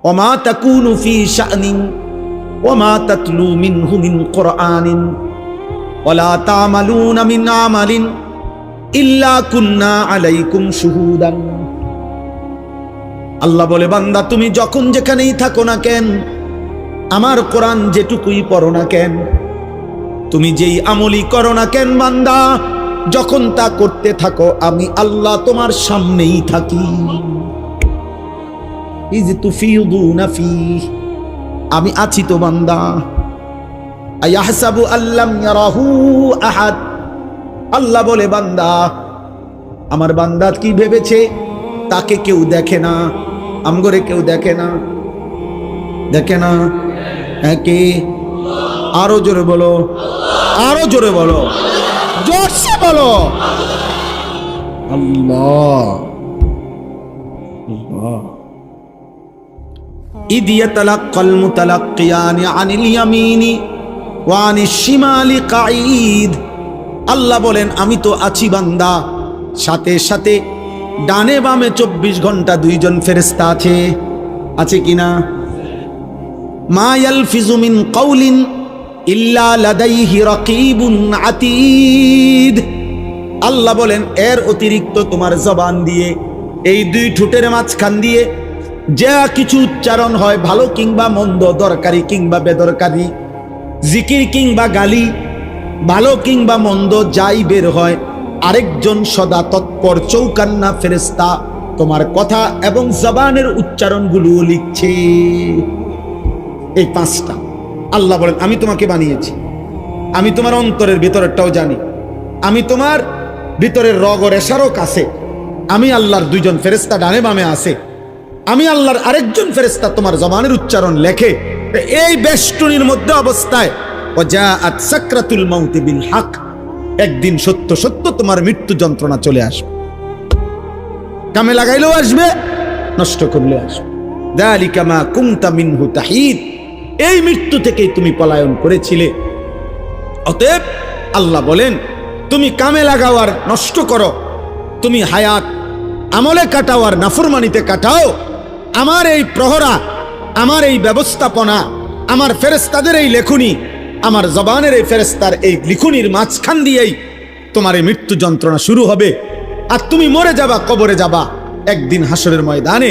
ওয়া মা তাকুনু ফি শা'নিন ওয়া মা তাতলু মিনহু মিন কুরআনিন ওয়া লা তা'মালুনা মিন আমালিন ইল্লা কুন্না আলাইকুম শুহুদান। আল্লাহ বলে, বান্দা তুমি যখন যেখানেই থাকো না কেন, আমার কোরআন যেটুকুই পড়ো না কেন, তুমি যেই আমলই করো না কেন, বান্দা যখন তা করতে থাকো, আমি আল্লাহ তোমার সামনেই থাকি। ইজ তুফিদুনা ফি, আমি আছি তো বান্দা। আয়াহসাবু আল্লাম ইয়ারাহু আহাদ। আল্লাহ বলে, বান্দা আমার বান্দা কি ভেবেছে তাকে কেউ দেখে না? আমগরে কেউ দেখে না, দেখে না? হ্যাঁ, কে? আরো জোরে বলো, আরো জোরে বলো, জোরসে বলো, আল্লাহ। ইদ ইয়াতালাক্কাল মুতালাক্কিয়ানি আনিল ইয়ামিনি ওয়া আনিশ শিমালি কাঈদ। আল্লাহ বলেন আমি তো আছি বান্দা, সাথে সাথে ডানে বামে 24 ঘন্টা 2 জন ফেরেশতা আছে। আছে কিনা? মা ইয়ালফিজু মিন কাউলিন ইল্লা লাদাইহি রাকিবুন আতীদ। আল্লাহ বলেন এর অতিরিক্ত তোমার জবান দিয়ে, এই 2 ঠোঁটের মাঝখান দিয়ে যা কিছু উচ্চারণ হয়, ভালো কিংবা মন্দ, দরকারি কিংবা বেদরকারি, জিকির কিংবা গালি, ভালো কিংবা মন্দ যাই বের হয়, আরেকজন সদা তৎপর চৌকান্না ফেরেশতা তোমার কথা এবং জবানের উচ্চারণগুলো লিখছে। এই 5টা। আল্লাহ বলেন আমি তোমাকে বানিয়েছি, আমি তোমার অন্তরের ভিতরেরটাও জানি, আমি তোমার ভিতরের রগ ও রেশারও কাছে, আমি আল্লাহর দুইজন ফেরেশতা ডানে বামে আছে, আমি আল্লাহর আরেকজন ফেরেশতা তোমার জবানের উচ্চারণ লেখে। এই বেষ্টনীর মধ্যে অবস্থায় ওয়াজাআত সাকরাতুল মাউতি বিল হক, একদিন সত্য সত্য তোমার মৃত্যু যন্ত্রণা চলে আসবে। কামে লাগাইলেও আসবে, নষ্ট করলেও আসবে। যালিকা মা কুনতা মিনহু তাহিদ, এই মৃত্যু থেকেই তুমি পলায়ন করেছিলে। অতএব আল্লাহ বলেন তুমি কামে লাগাও আর নষ্ট করো, তুমি হায়াত আমলে কাটাও আর নাফরমানিতে কাটাও। আমার এই প্রহরা, আমার এই ব্যবস্থাপনা, আমার ফেরেশতাদের এই লেখনী, আমার জবানের এই ফেরেশতার এই লিখনির মাঝখান দিয়েই তোমার এই মৃত্যু যন্ত্রণা শুরু হবে। আর তুমি মরে যাবা, কবরে যাবা, একদিন হাসরের ময়দানে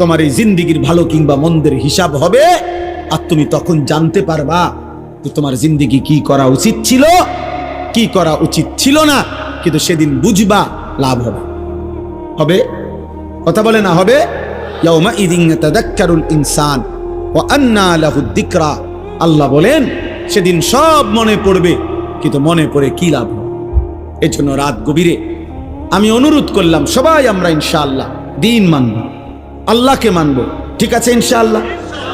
তোমার এই জিন্দিগির ভালো কিংবা মন্দের হিসাব হবে। আর তুমি তখন জানতে পারবা যে তোমার জিন্দিগি কি করা উচিত ছিল, কি করা উচিত ছিল না। কিন্তু সেদিন বুঝবা, লাভ হবে। হবে কথা বলে না হবে? ইয়াউমা ইযিন ইয়াতাযাক্কারুল ইনসান ওয়া আন্না লাহুদ যিকরা, আল্লাহ বলেন সেদিন সব মনে পড়বে, কিন্তু মনে পড়ে কি লাভ হবে? এজন্য রাত গভীরে আমি অনুরোধ করলাম সবাই আমরা ইনশাআল্লাহ দিন মানব, আল্লাহকে মানব, ঠিক আছে ইনশাআল্লাহ?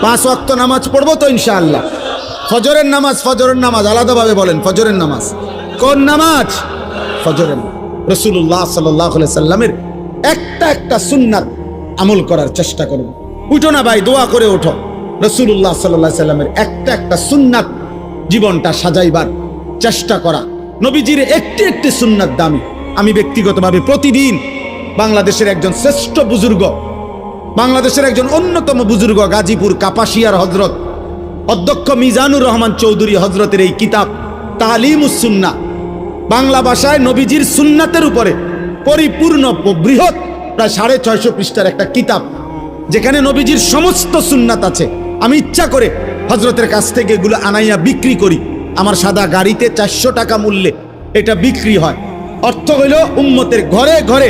5 ওয়াক্ত নামাজ পড়বো তো ইনশাআল্লাহ? ফজরের নামাজ আলাদাভাবে বলেন। ফজরের নামাজ কোন নামাজ? ফজরের। রাসূলুল্লাহ সাল্লাল্লাহু আলাইহি সাল্লামের একটা সুন্নাত আমল করার চেষ্টা করব। উঠো না ভাই, দোয়া করে ওঠো। রাসূলুল্লাহ সাল্লাল্লাহু আলাইহি সাল্লামের একটা সুন্নাত জীবনটা সাজাইবার চেষ্টা করা। নবীজির একটি সুন্নাত দামি। আমি ব্যক্তিগতভাবে প্রতিদিন বাংলাদেশের একজন শ্রেষ্ঠ বুজুর্গ, বাংলাদেশের একজন অন্যতম বুজুর্গ, গাজীপুর কাপাসিয়ার হযরত অধ্যক্ষ মিজানুর রহমান চৌধুরী হযরতের এই কিতাব তালিমুস সুন্নাহ, বাংলা ভাষায় নবীজির সুন্নাতের উপরে পরিপূর্ণ বৃহৎ প্রায় 650 পৃষ্ঠার একটা কিতাব, যেখানে নবীজির সমস্ত সুন্নাত আছে। আমি ইচ্ছা করে হযরতের কাছ থেকে এগুলো আনাইয়া বিক্রি করি। আমার সাদা গাড়িতে 400 টাকা মূল্যে এটা বিক্রি হয়। অর্থ হইল উম্মতের ঘরে ঘরে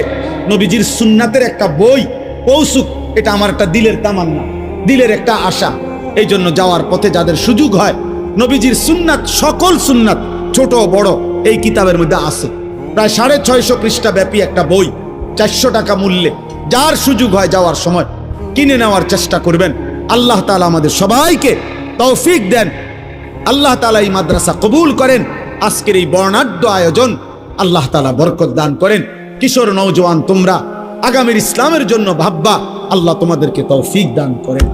নবীজির সুন্নাতের একটা বই পৌঁছুক, এটা আমার একটা দিলের তামান্না, দিলের একটা আশা। এই জন্য যাওয়ার পথে যাদের সুযোগ হয়, নবীজির সুন্নাত, সকল সুন্নাত ছোট বড় এই কিতাবের মধ্যে আছে। প্রায় 650 পৃষ্ঠা ব্যাপী একটা বই, 400 টাকা মূল্যে। যার সুযোগ হয় যাওয়ার সময় কিনে নেওয়ার চেষ্টা করবেন। আল্লাহ তাআলা আমাদের সবাইকে তৌফিক দেন। আল্লাহ তাআলা এই মাদ্রাসা কবুল করেন। আজকের এই বর্ণাঢ্য আয়োজন আল্লাহ তাআলা বরকত দান করেন। কিশোর নওজোয়ান তোমরা আগামীর ইসলামের জন্য ভাববা, আল্লাহ তোমাদেরকে তৌফিক দান করেন।